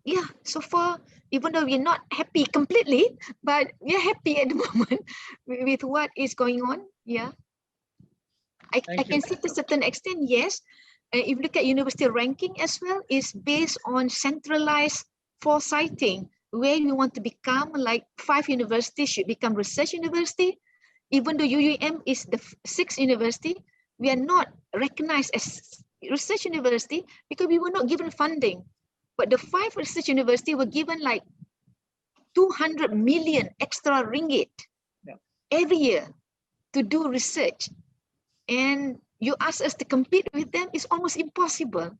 S3: yeah, so far, even though we're not happy completely, but we're happy at the moment with what is going on. Yeah. I can see to a certain extent, yes. If you look at university ranking as well, is based on centralized foresighting, where we want to become, like 5 universities should become research university. Even though UUM is the 6th university, we are not recognized as research university because we were not given funding. But the 5 research universities were given like 200 million extra ringgit every year to do research. And you ask us to compete with them, it's almost impossible.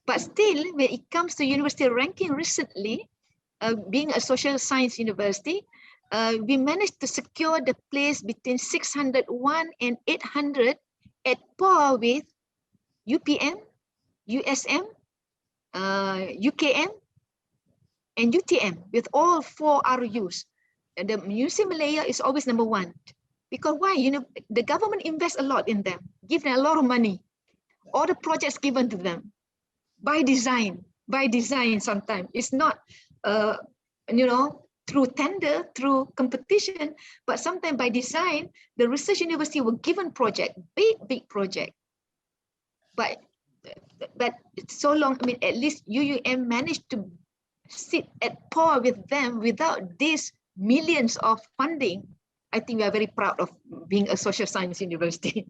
S3: But still, when it comes to university ranking recently, being a social science university, we managed to secure the place between 601 and 800 at par with UPM, USM, UKM, and UTM, with all 4 RUs. And the Museum Malaya is always number 1. Because why? You know, the government invests a lot in them, give them a lot of money. All the projects given to them by design sometimes. It's not, you know, through tender, through competition, but sometimes by design, the research university were given project, big project. But it's so long, I mean, at least UUM managed to sit at par with them without these millions of funding. I think we are very proud of being a social science university.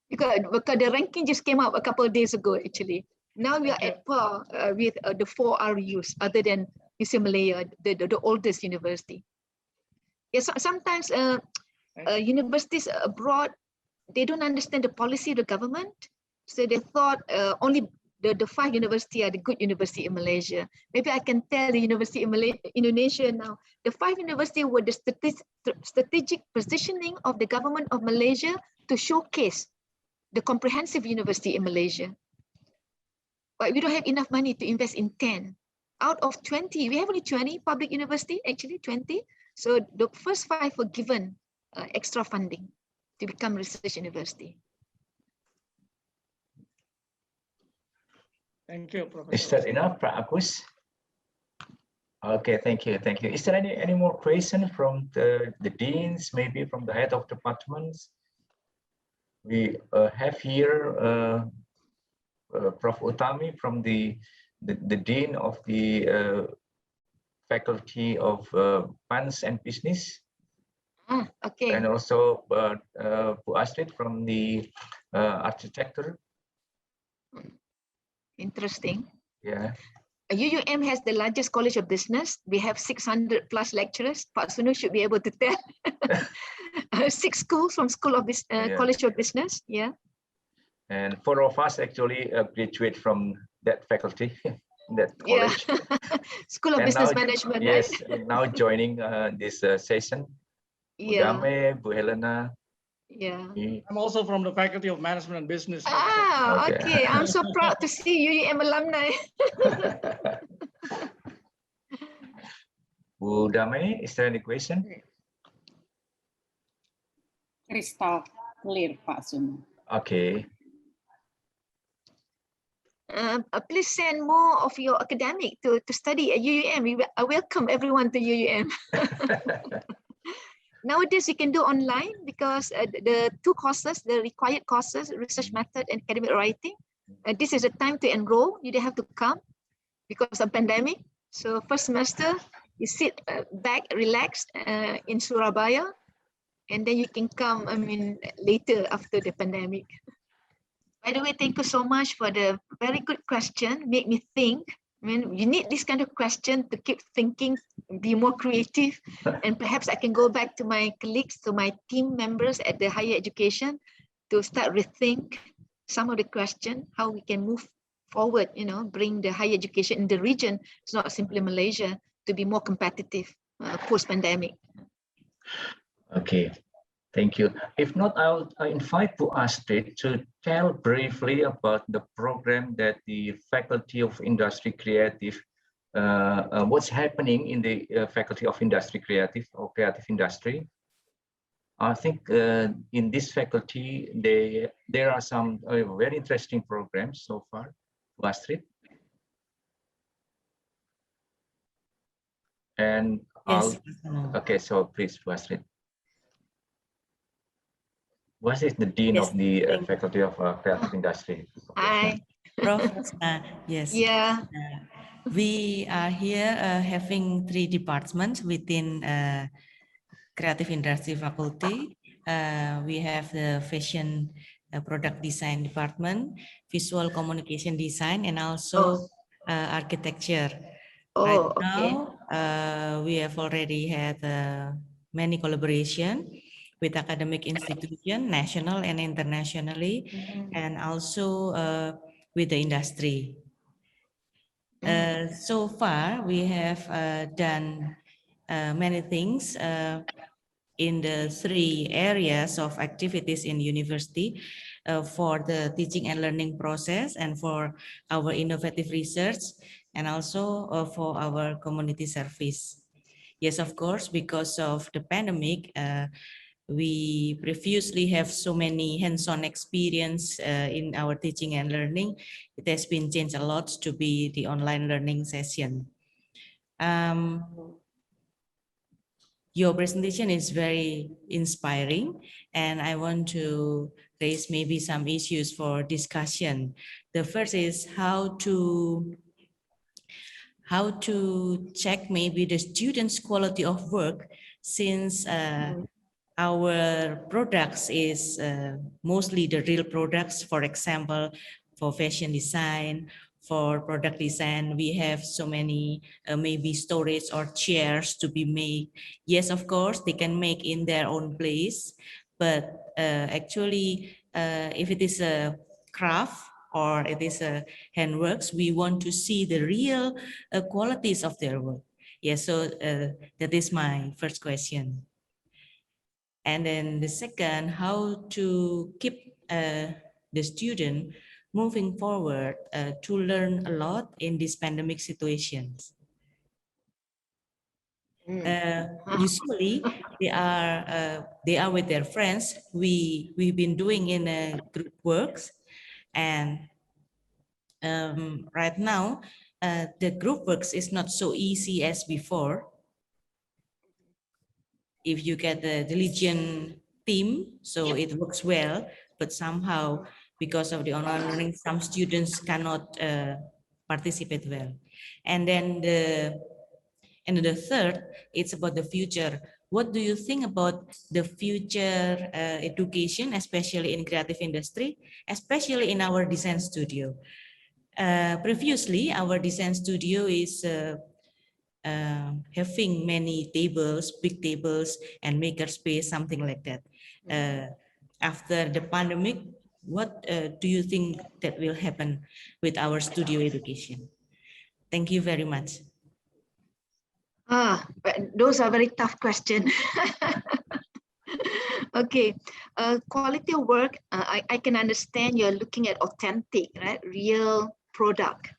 S3: because the ranking just came out a couple of days ago, actually. Now we are at par with the 4 RUs, other than UC Malaya, the oldest university. Yes, sometimes universities abroad, they don't understand the policy of the government. So they thought only the 5 universities are the good university in Malaysia. Maybe I can tell the university in Indonesia now. The 5 universities were the strategic positioning of the government of Malaysia to showcase the comprehensive university in Malaysia. But we don't have enough money to invest in 10. Out of 20, we have only 20 public university, actually 20. So the first 5 were given extra funding to become research university.
S4: Thank you, Professor.
S1: Is that enough, Pak Agus? Okay, thank you. Is there any more questions from the deans, maybe from the head of departments? We have here Prof. Utami from the dean of the Faculty of Finance and Business.
S3: Okay.
S1: And also Bu Astrid from the Architecture.
S3: Interesting.
S1: Yeah.
S3: UUM has the largest college of business. We have 600 plus lecturers. Pak Sunu should be able to tell. 6 schools from College of Business. Yeah.
S1: And 4 of us actually graduate from that faculty, that college.
S3: Yeah. School of
S1: and
S3: Business
S1: now,
S3: Management.
S1: Yes,
S3: right?
S1: and now joining this session. Bu
S3: Yeah.
S1: Dame, Bu Helena.
S3: Yeah.
S4: I'm also from the Faculty of Management and Business.
S3: Okay. I'm so proud to see UUM alumni.
S1: Bu Dame, is there any question?
S10: Crystal clear, Pak Sunu.
S1: Okay.
S3: Please send more of your academic to study at UUM. I welcome everyone to UUM. Nowadays, you can do online because the 2 courses, the required courses, research method and academic writing, this is the time to enroll. You don't have to come because of pandemic. So first semester, you sit back, relax in Surabaya, and then you can come, later after the pandemic. By the way, thank you so much for the very good question. Make me think. You need this kind of question to keep thinking, be more creative, and perhaps I can go back to my colleagues, to my team members at the higher education to start rethink some of the question, how we can move forward, bring the higher education in the region, it's not simply Malaysia, to be more competitive post-pandemic.
S1: Okay. Thank you. If not, I'll invite Bu Astrid to tell briefly about the program that the Faculty of Industry Creative, what's happening in the Faculty of Industry Creative or Creative Industry. I think in this faculty, there are some very interesting programs so far. Bu Astrid. And
S11: yes.
S1: Okay, so please, Bu Astrid. What is the Dean of the Faculty of Creative Industry?
S11: Hi, Prof. Rosna. Yes.
S3: Yeah.
S11: We are here having 3 departments within Creative Industry Faculty. We have the Fashion Product Design Department, Visual Communication Design, and also Architecture. Right now, we have already had many collaboration with academic institution, national and internationally, and also with the industry. So far, we have done many things in the 3 areas of activities in university for the teaching and learning process, and for our innovative research, and also for our community service. Yes, of course, because of the pandemic, we previously have so many hands-on experience in our teaching and learning. It has been changed a lot to be the online learning session. Your presentation is very inspiring, and I want to raise maybe some issues for discussion. The first is how to check maybe the students' quality of work, since our products is mostly the real products. For example, for fashion design, for product design, we have so many maybe storage or chairs to be made. Yes, of course, they can make in their own place, but actually, if it is a craft or it is a handworks, we want to see the real qualities of their work. Yes, so that is my first question. And then the second, how to keep the student moving forward to learn a lot in these pandemic situations. Usually they are with their friends. We've been doing in group works, and right now the group works is not so easy as before. If you get the diligent team, so it works well, but somehow because of the online learning, some students cannot participate well. And then And the third, it's about the future. What do you think about the future education, especially in creative industry, especially in our design studio? Previously, our design studio is having many tables, big tables, and maker space, something like that. After the pandemic, what do you think that will happen with our studio education? Thank you very much.
S3: But those are very tough questions. Okay, quality of work, I can understand you're looking at authentic, right? Real product.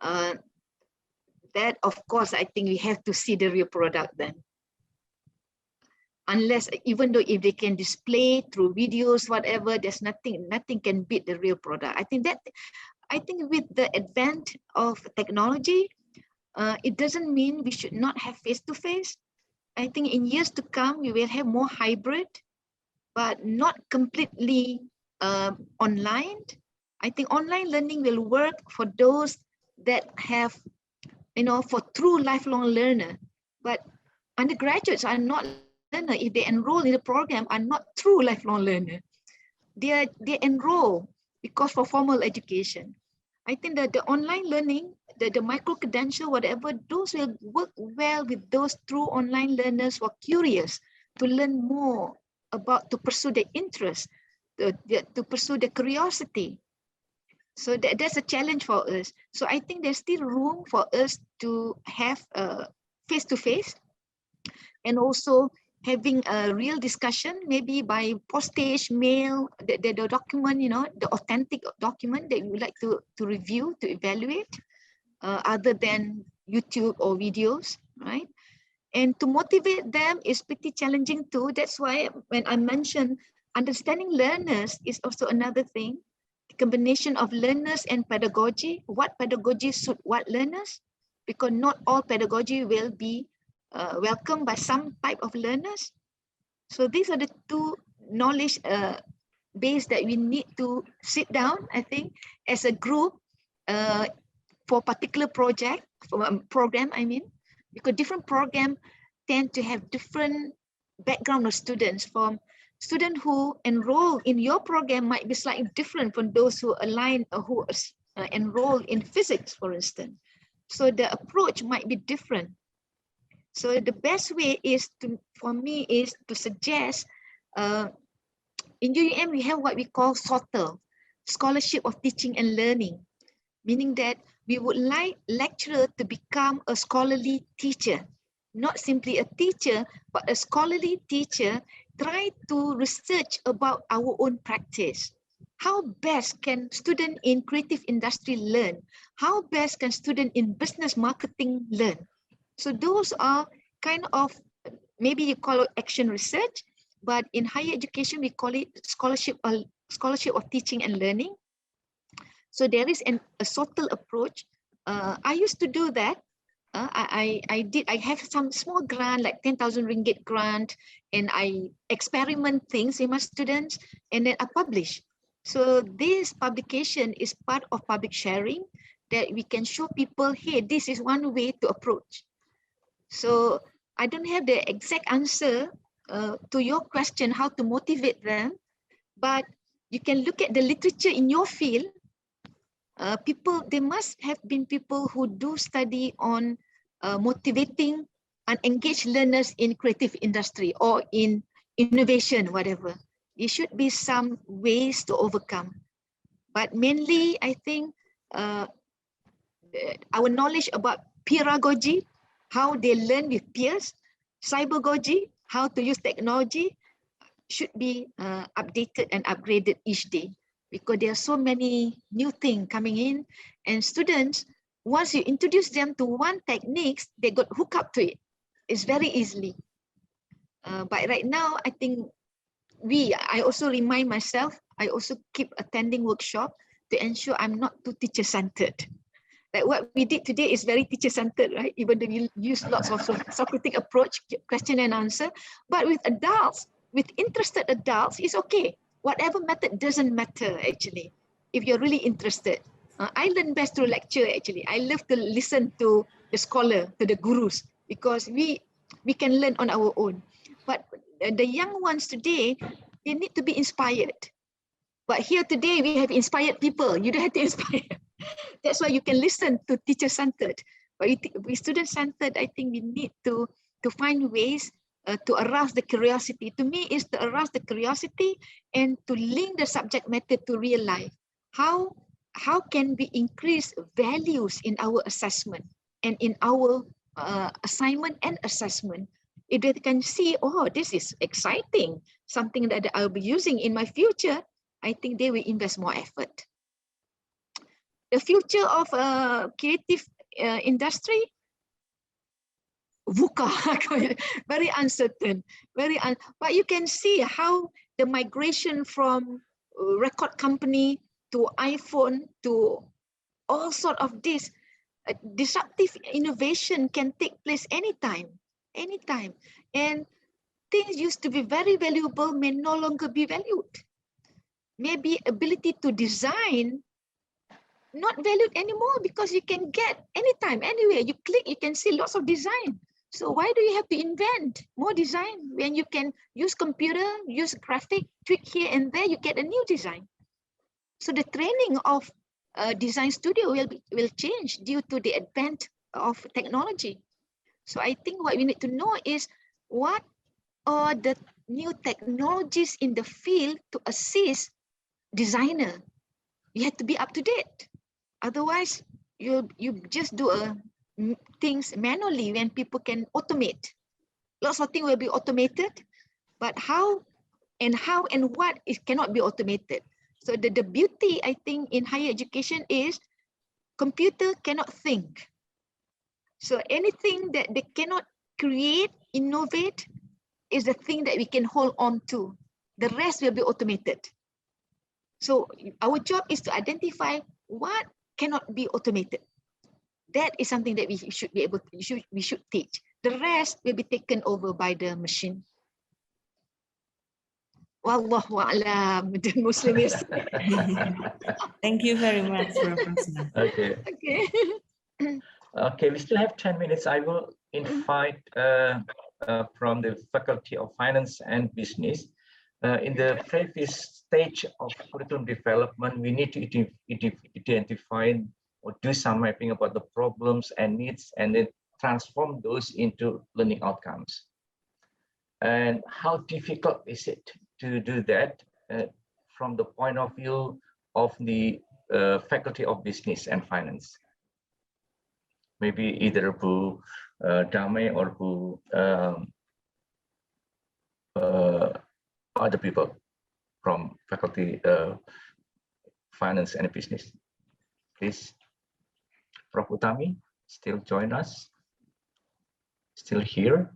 S3: That, of course, I think we have to see the real product then. Unless, even though if they can display through videos, whatever, there's nothing can beat the real product. I think with the advent of technology, it doesn't mean we should not have face-to-face. I think in years to come, we will have more hybrid, but not completely online. I think online learning will work for those that have, for true lifelong learner. But undergraduates are not learner. If they enroll in the program, are not true lifelong learner. They enroll because for formal education. I think that the online learning, the micro-credential, whatever, those will work well with those true online learners who are curious to learn more about, to pursue their interest, to pursue their curiosity. So that's a challenge for us. So I think there's still room for us to have face-to-face, and also having a real discussion, maybe by postage, mail, the document, the authentic document that you would like to review, to evaluate, other than YouTube or videos, right? And to motivate them is pretty challenging too. That's why when I mentioned understanding learners is also another thing. The combination of learners and pedagogy. What pedagogy suit what learners? Because not all pedagogy will be welcomed by some type of learners. So these are the two knowledge base that we need to sit down, I think, as a group for particular project, for a program, I mean, because different programs tend to have different background of students. From students who enroll in your program might be slightly different from those who align or who enroll in physics, for instance. So the approach might be different. So the best way is for me is to suggest, in UUM we have what we call SOTL, Scholarship of Teaching and Learning, meaning that we would like lecturer to become a scholarly teacher, not simply a teacher, but a scholarly teacher. Try to research about our own practice. How best can student in creative industry learn? How best can student in business marketing learn? So those are kind of, maybe you call it action research, but in higher education, we call it scholarship of teaching and learning. So there is a subtle approach. I used to do that. I have some small grant, like 10,000 ringgit grant, and I experiment things in my students, and then I publish. So this publication is part of public sharing, that we can show people, hey, this is one way to approach. So I don't have the exact answer to your question, how to motivate them, but you can look at the literature in your field. There must have been people who do study on motivating unengaged learners in creative industry or in innovation, whatever. There should be some ways to overcome. But mainly, I think our knowledge about pedagogy, how they learn with peers, cybergogy, how to use technology, should be updated and upgraded each day, because there are so many new things coming in, and students, once you introduce them to one techniques, they got hooked up to it. It's very easily. But right now, I think I also remind myself, I also keep attending workshop to ensure I'm not too teacher-centered. Like what we did today is very teacher-centered, right? Even though we use lots of Socratic approach, question and answer, but with adults, with interested adults, it's okay. Whatever method doesn't matter, actually, if you're really interested. I learn best through lecture, actually. I love to listen to the scholar, to the gurus, because we can learn on our own. But the young ones today, they need to be inspired. But here today, we have inspired people. You don't have to inspire. That's why you can listen to teacher-centered. But with student-centered, I think we need to find ways to arouse the curiosity. To me, is to arouse the curiosity and to link the subject matter to real life. How can we increase values in our assessment and in our assignment and assessment? If they can see, oh, this is exciting, something that I'll be using in my future, I think they will invest more effort. The future of creative industry, VUCA, very uncertain, but you can see how the migration from record company to iPhone to all sort of this disruptive innovation can take place anytime. And things used to be very valuable may no longer be valued. Maybe ability to design not valued anymore, because you can get anytime, anywhere you click, you can see lots of design. So why do you have to invent more design when you can use computer, use graphic, tweak here and there, you get a new design. So the training of design studio will change due to the advent of technology. So I think what we need to know is what are the new technologies in the field to assist designer. You have to be up to date. Otherwise, you just do things manually when people can automate. Lots of things will be automated, but how and what it cannot be automated. So the beauty, I think, in higher education is computer cannot think. So anything that they cannot create, innovate, is the thing that we can hold on to. The rest will be automated. So our job is to identify what cannot be automated. That is something that we should be able to, we should teach. The rest will be taken over by the machine. Wallahu a'lam, the Muslim is.
S11: Thank you very much, Prof. Rosna.
S1: Okay.
S3: Okay.
S1: Okay, we still have 10 minutes. I will invite from the Faculty of Finance and Business. In the previous stage of curriculum development, we need to identify or do some mapping about the problems and needs, and then transform those into learning outcomes. And how difficult is it to do that from the point of view of the Faculty of Business and Finance? Maybe either Bu Dame or Bu other people from Faculty Finance and Business. Please, Prof. Utami, still join us? Still here?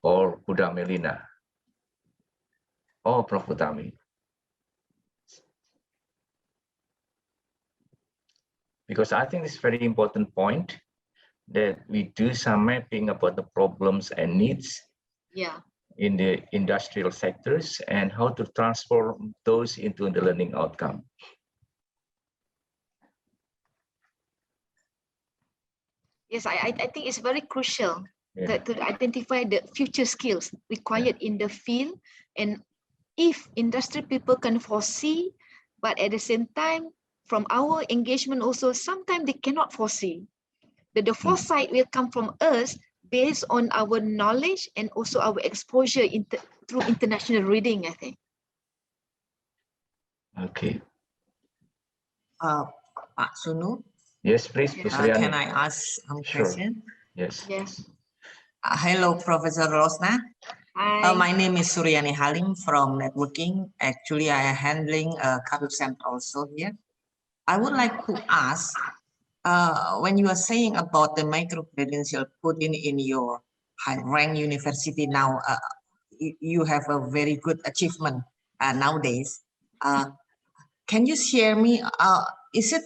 S1: Or Buddha Melina? Or Prof. Utami? Because I think it's a very important point that we do some mapping about the problems and needs in the industrial sectors and how to transform those into the learning outcome.
S3: Yes, I think it's very crucial that to identify the future skills required in the field, and if industry people can foresee, but at the same time, from our engagement also, sometimes they cannot foresee. The foresight will come from us based on our knowledge and also our exposure through international reading, I think.
S1: Okay.
S12: Pak Sunu?
S1: Yes, please.
S12: Can I ask some question?
S1: Yes.
S3: Yes.
S12: Hello, Professor Rosna.
S3: Hi.
S12: My name is Suryani Halim from networking. Actually, I am handling Kabul Center also here. I would like to ask, when you are saying about the micro credential put in your high rank university now, you have a very good achievement nowadays. Can you share me, is it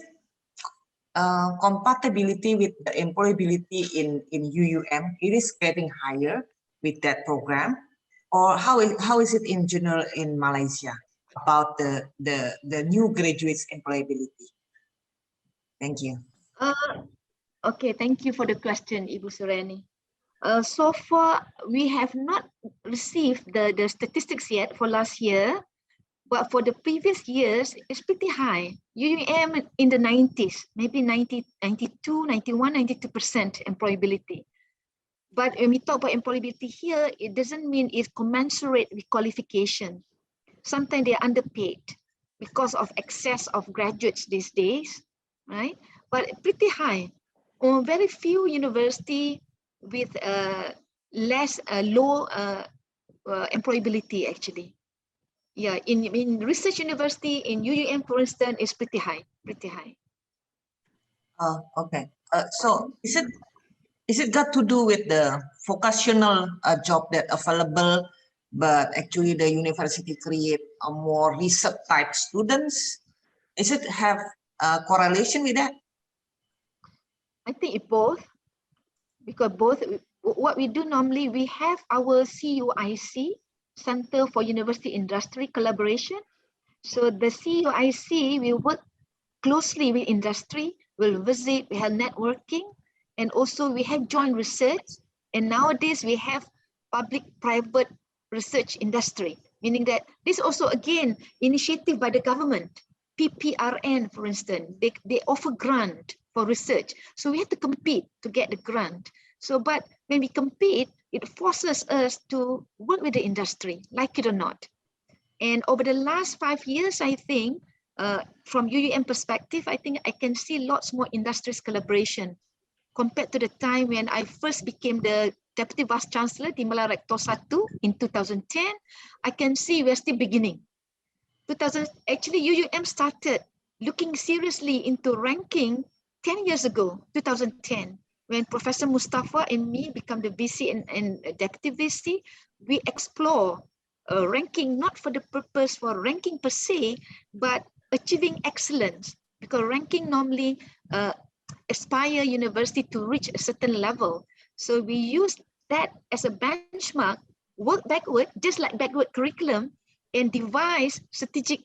S12: compatibility with the employability in UUM? It is getting higher with that program, or how is it in general in Malaysia? about the new graduates' employability? Thank you.
S3: Okay, thank you for the question, Ibu Surani. So far, we have not received the statistics yet for last year, but for the previous years, it's pretty high. UUM in the 90s, maybe 90, 92, 91, 92% employability. But when we talk about employability here, it doesn't mean it's commensurate with qualification. Sometimes they're underpaid because of excess of graduates these days, right? But pretty high. Very few university with low employability actually. Yeah, in research university, in UUM, for instance, is pretty high,
S12: Okay. So is it got to do with the vocational job that available, but actually the university create a more research type students? Is it have a correlation with that?
S3: I think it both, because both. What we do normally, we have our CUIC, Center for University Industry Collaboration. So the CUIC will work closely with industry, will visit, we have networking, and also we have joint research. And nowadays we have public-private research industry, meaning that this also again initiative by the government. PPRN, for instance, they offer grant for research. So we have to compete to get the grant. So, but when we compete, it forces us to work with the industry, like it or not. And over the last 5 years, I think, from UUM perspective, I think I can see lots more industries collaboration compared to the time when I first became the Deputy Vice Chancellor di Malaya Rector 1 in 2010. I can see we're still beginning. Actually, UUM started looking seriously into ranking 10 years ago, 2010, when Professor Mustafa and me become the VC and Deputy VC. We explore ranking not for the purpose for ranking per se, but achieving excellence, because ranking normally aspire university to reach a certain level. So we use that as a benchmark, work backward, just like backward curriculum, and devise strategic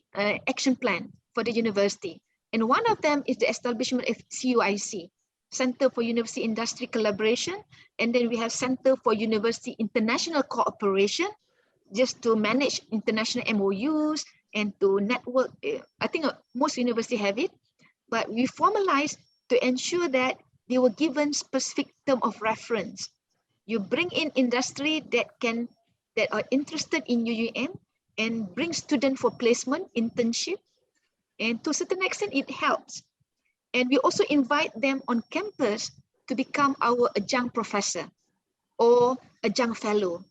S3: action plan for the university. And one of them is the establishment of CUIC, Center for University Industry Collaboration. And then we have Center for University International Cooperation, just to manage international MOUs and to network. I think most universities have it, but we formalized to ensure that they were given specific term of reference. You bring in industry that are interested in UUM and bring students for placement, internship, and to a certain extent it helps. And we also invite them on campus to become our adjunct professor or adjunct fellow.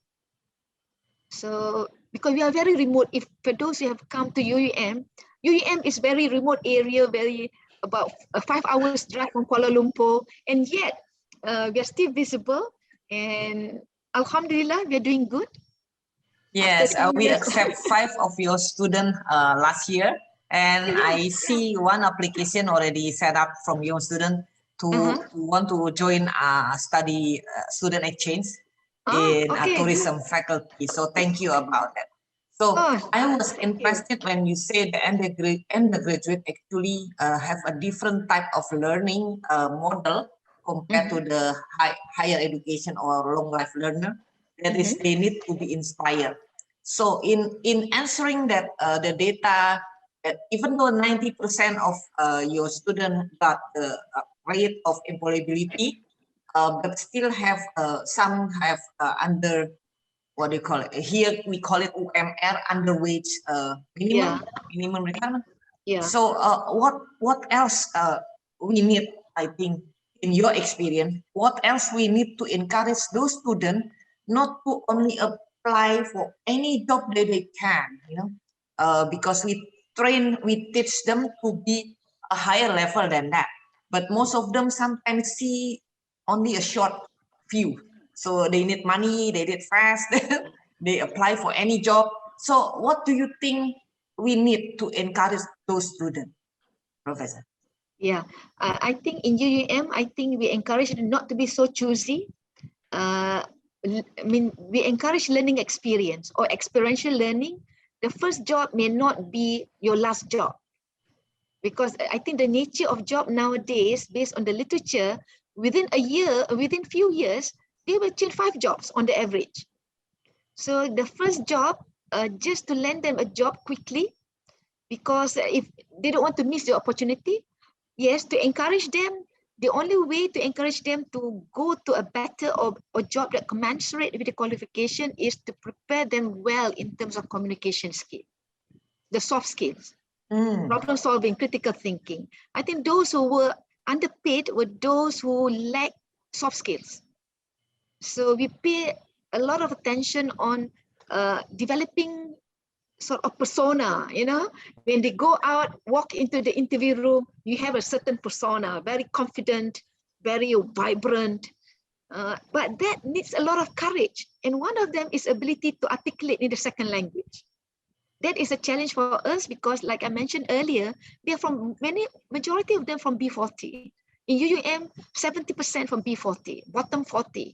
S3: So, because we are very remote, if for those who have come to UUM is very remote area, very about a 5 hours drive from Kuala Lumpur, and yet we are still visible, and Alhamdulillah, we are doing good.
S12: Yes, we accept 5 of your students last year, and I see one application already set up from your student to want to join study student exchange in tourism faculty. So thank you about that. So I was interested when you say the undergraduate actually have a different type of learning model compared to the higher education or long life learner. That is, they need to be inspired. So in answering that the data, that even though 90% of your students got the rate of employability, but still have some have under, what do you call it? Here we call it UMR, under wage minimum requirement.
S3: Yeah.
S12: So what else we need, I think, in your experience, what else we need to encourage those students not to only apply for any job that they can, you know, because we teach them to be a higher level than that. But most of them sometimes see only a short view. So they need money, they need fast, they apply for any job. So what do you think we need to encourage those students, Professor?
S3: Yeah, I think in UUM, I think we encourage them not to be so choosy. I mean, we encourage learning experience or experiential learning. the first job may not be your last job. Because I think the nature of job nowadays, based on the literature, within a year, within few years, they will change 5 jobs on the average. So the first job, just to land them a job quickly, because if they don't want to miss the opportunity, yes, to encourage them, the only way to encourage them to go to a better or job that commensurate with the qualification is to prepare them well in terms of communication skill, the soft skills. Problem solving, critical thinking. I think those who were underpaid were those who lack soft skills. So we pay a lot of attention on developing sort of persona, you know, when they go out, walk into the interview room, you have a certain persona, very confident, very vibrant, but that needs a lot of courage. And one of them is ability to articulate in the second language. That is a challenge for us because, like I mentioned earlier, they're from majority of them from B40. In UUM, 70% from B40, bottom 40,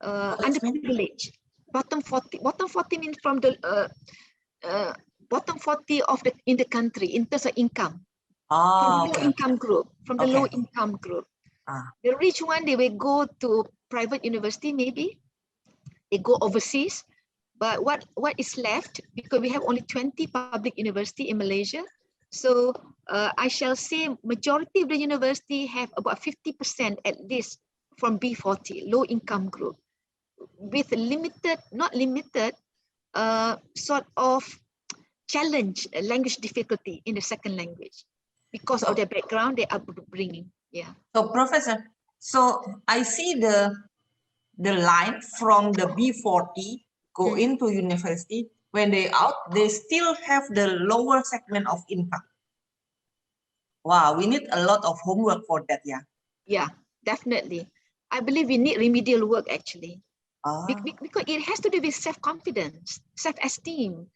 S3: underprivileged. Bottom 40. Bottom 40 means from the bottom 40 of in the country in terms of income. From the low income group. From the low income group. The rich one, they will go to private university maybe. They go overseas. But what is left, because we have only 20 public university in Malaysia, so I shall say majority of the university have about 50% at least from B40, low income group, with limited, not limited, sort of challenge, language difficulty in the second language because of their background, their upbringing. Yeah.
S12: So Professor, so I see the line from the B40 go into university, when they out, they still have the lower segment of income. Wow, we need a lot of homework for that, yeah?
S3: Yeah, definitely. I believe we need remedial work actually. Because it has to do with self-confidence, self-esteem.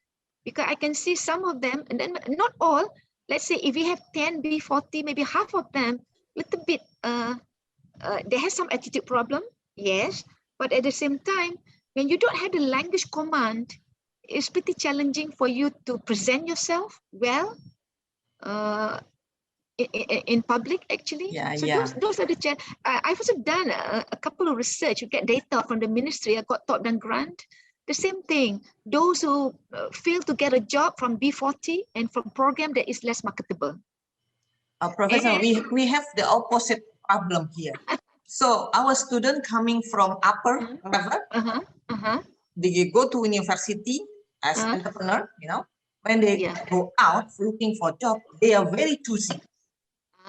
S3: Because I can see some of them, and then not all, let's say if we have 10 B40, maybe half of them, little bit, they have some attitude problem, yes, but at the same time, when you don't have the language command, it's pretty challenging for you to present yourself well in public, actually.
S12: Yeah,
S3: so
S12: yeah.
S3: those are the challenges. I've also done a couple of research. You get data from the ministry. I got top-down grant. The same thing. Those who fail to get a job from B40 and from program that is less marketable.
S12: Professor, we have the opposite problem here. So our student coming from upper level, they go to university as entrepreneur, you know, when they go out looking for job, they are very choosy.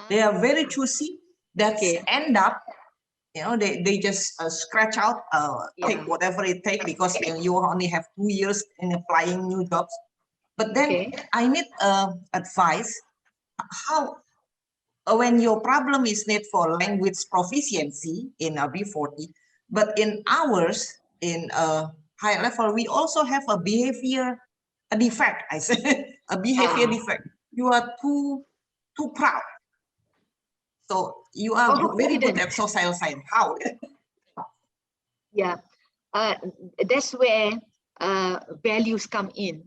S12: They are very choosy. That end up, you know, they just scratch out, take whatever it takes because you only have 2 years in applying new jobs. But then I need advice how. When your problem is need for language proficiency in a B40, but in ours, in a high level, we also have a behavior, a defect, I say, a behavior defect. You are too proud. So you are very good at social science. How?
S3: Yeah, that's where values come in.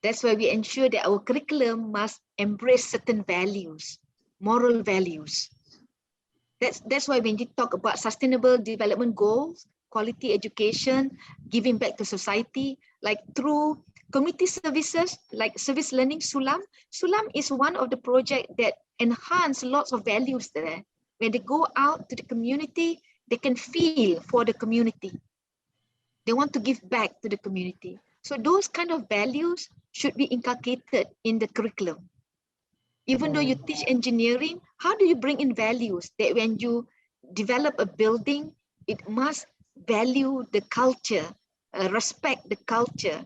S3: That's why we ensure that our curriculum must embrace certain values. Moral values. That's why when you talk about sustainable development goals, quality education, giving back to society, like through community services, like service learning, Sulam. Sulam is one of the projects that enhance lots of values there. When they go out to the community, they can feel for the community. They want to give back to the community. So those kind of values should be inculcated in the curriculum. Even though you teach engineering, how do you bring in values that when you develop a building, it must value the culture, respect the culture.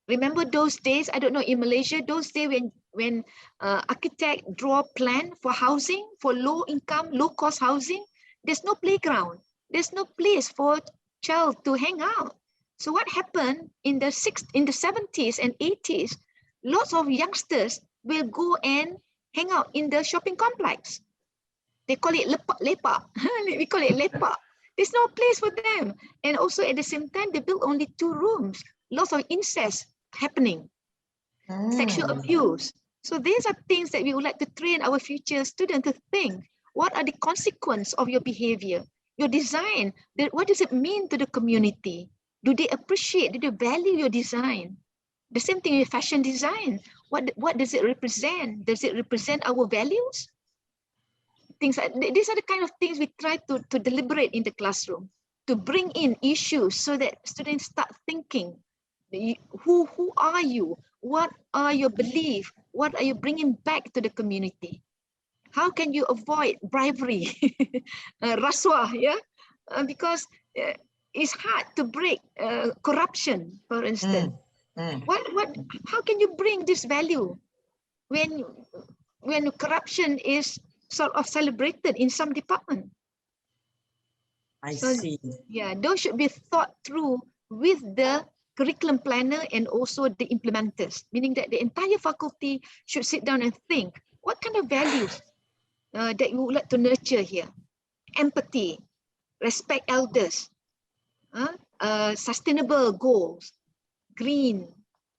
S3: Remember those days, I don't know, in Malaysia, those days when architect draw plan for housing, for low income, low cost housing, there's no playground. There's no place for child to hang out. So what happened in the 70s and 80s, lots of youngsters will go and hang out in the shopping complex. They call it lepak. We call it lepak. There's no place for them. And also at the same time, they built only 2 rooms. Lots of incest happening. sexual abuse. So these are things that we would like to train our future students to think. What are the consequences of your behavior, your design? What does it mean to the community? Do they appreciate, do they value your design? The same thing with fashion design. What does it represent? Does it represent our values? Things like, these are the kind of things we try to deliberate in the classroom, to bring in issues so that students start thinking, who are you? What are your beliefs? What are you bringing back to the community? How can you avoid bribery, rasuah, yeah? Because it's hard to break corruption, for instance. How can you bring this value when corruption is sort of celebrated in some department?
S12: I see.
S3: Yeah, those should be thought through with the curriculum planner and also the implementers, meaning that the entire faculty should sit down and think, what kind of values that you would like to nurture here? Empathy, respect elders, sustainable goals, green,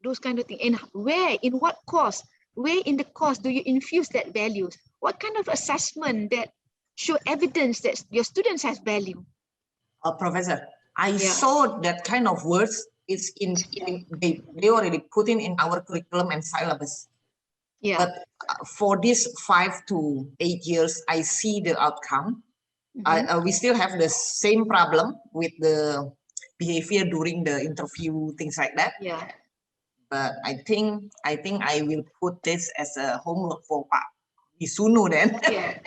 S3: those kind of things. And where, in what course, where in the course do you infuse that values? What kind of assessment that show evidence that your students has value?
S12: Professor, I saw that kind of words is they already put in our curriculum and syllabus. Yeah. But for these 5 to 8 years, I see the outcome. We still have the same problem with the behavior during the interview, things like that. Yeah. But I think I will put this as a homework for Pak Isuno then. Yeah.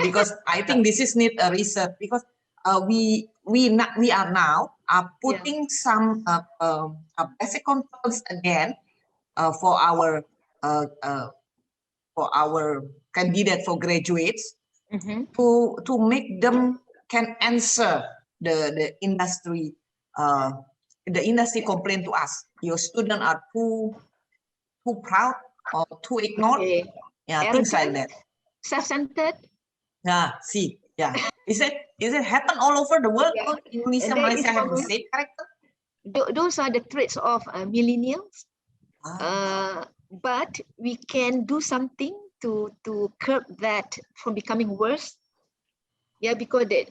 S12: Because I think this is need a research, because we are now putting some basic controls again for our candidate for graduates, to make them can answer the industry complaint to us. Your students are too proud or too ignored. Yeah, things like that.
S3: Self-centered.
S12: Yeah, see, yeah. Is it happen all over the world? Yeah. Indonesia, Malaysia have the same character?
S3: Those are the traits of millennials. But we can do something to curb that from becoming worse. Yeah, because they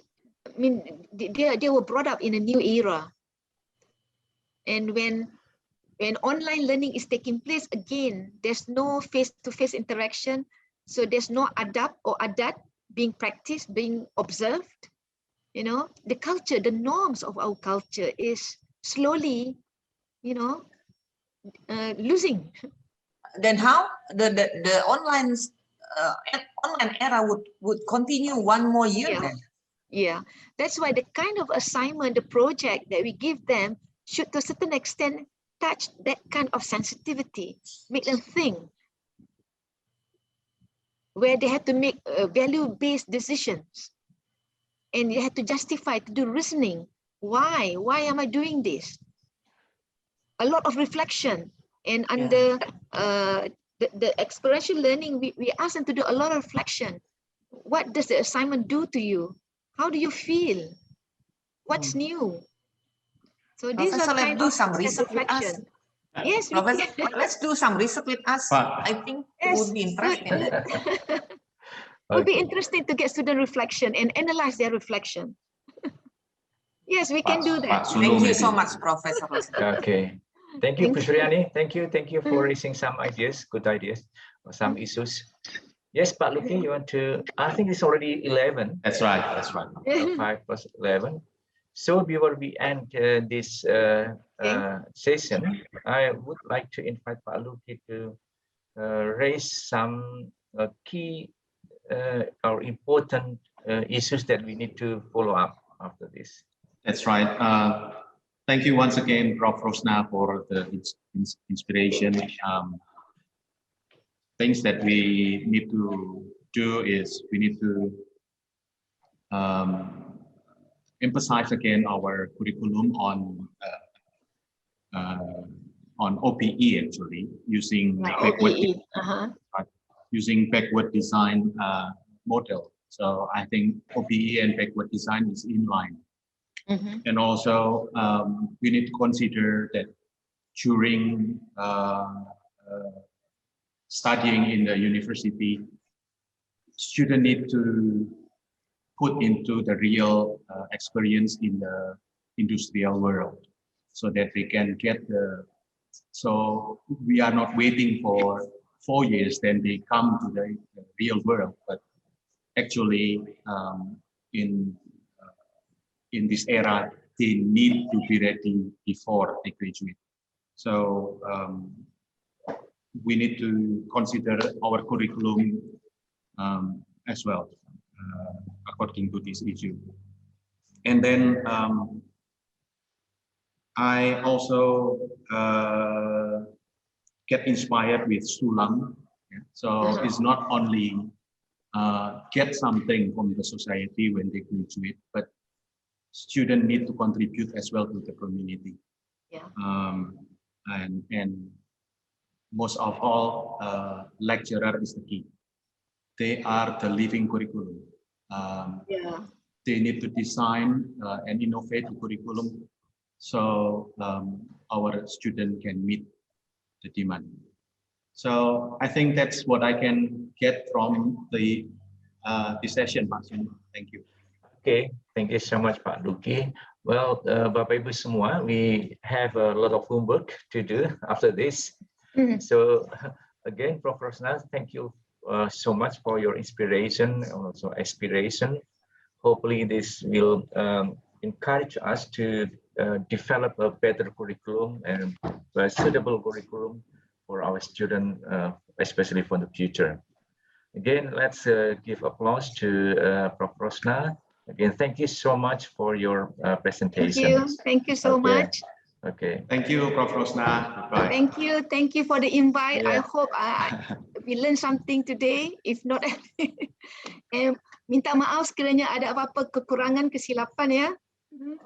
S3: were brought up in a new era. And when online learning is taking place, again, there's no face-to-face interaction. So there's no adab or adat being practiced, being observed. You know, the culture, the norms of our culture is slowly, losing.
S12: Then how the online era would continue one more year?
S3: Yeah.
S12: Then?
S3: Yeah, that's why the kind of assignment, the project that we give them should to a certain extent touch that kind of sensitivity, make them think, where they have to make value-based decisions, and you have to justify, to do reasoning. Why am I doing this? A lot of reflection, and under the experiential learning, we ask them to do a lot of reflection. What does the assignment do to you? How do you feel? What's new? So these
S12: Professor,
S3: are kind
S12: let's do
S3: of
S12: some research with us.
S3: Yes,
S12: Professor, let's do some research with us. I think it would be interesting.
S3: Would be interesting to get student reflection and analyze their reflection. Yes, we can do that.
S12: Thank you so much, Professor.
S1: Okay. Thank you, Pushriani. Thank you for raising some ideas, good ideas, or some issues. Yes, Pak Luki, you want to? I think it's already 11.
S5: That's right.
S1: 5 plus 11. So before we end this session, I would like to invite Pak Luki to raise some key or important issues that we need to follow up after this.
S5: That's right. Thank you once again, Prof. Rosna, for the inspiration. Things that we need to do is we need to emphasize again our curriculum on OBE, actually using backward design model. So I think OBE and backward design is in line. And also we need to consider that during studying in the university, students need to put into the real experience in the industrial world, so that they can get the. So we are not waiting for 4 years, then they come to the real world, but actually in this era, they need to be ready before they graduate. So we need to consider our curriculum as well, according to this issue. And then I also get inspired with Sulang. Yeah? So it's not only get something from the society when they graduate, but students need to contribute as well to the community.
S3: Yeah.
S5: And most of all, lecturer is the key. They are the living curriculum. They need to design and innovate the curriculum so our student can meet the demand. So I think that's what I can get from the this session, Pak Sun. Thank you.
S1: Okay, thank you so much, Pak Duki. Well, Bapak Ibu semua, we have a lot of homework to do after this. So again, Prof. Rosna, thank you so much for your inspiration, also aspiration. Hopefully this will encourage us to develop a better curriculum and a suitable curriculum for our students, especially for the future. Again, let's give applause to Prof. Rosna. Again, thank you so much for your presentation.
S3: Thank you so much.
S1: Okay.
S5: Thank you, Prof. Rosna. Goodbye.
S3: Thank you for the invite.
S1: Yeah.
S3: I hope we learned something today. If not, minta maaf sekiranya ada apa-apa kekurangan, kesilapan ya.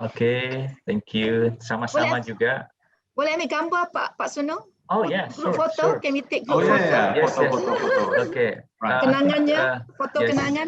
S1: Okay, thank you. Sama-sama juga.
S3: Boleh ambil gambar Pak Suno?
S1: Oh yeah,
S3: Group
S1: sure,
S3: photo?
S1: sure.
S3: Can we take group
S5: Oh
S3: photo?
S5: yeah,
S1: Yes,
S5: foto.
S1: Okay.
S3: Kenangannya, foto
S1: yes.
S3: kenangan.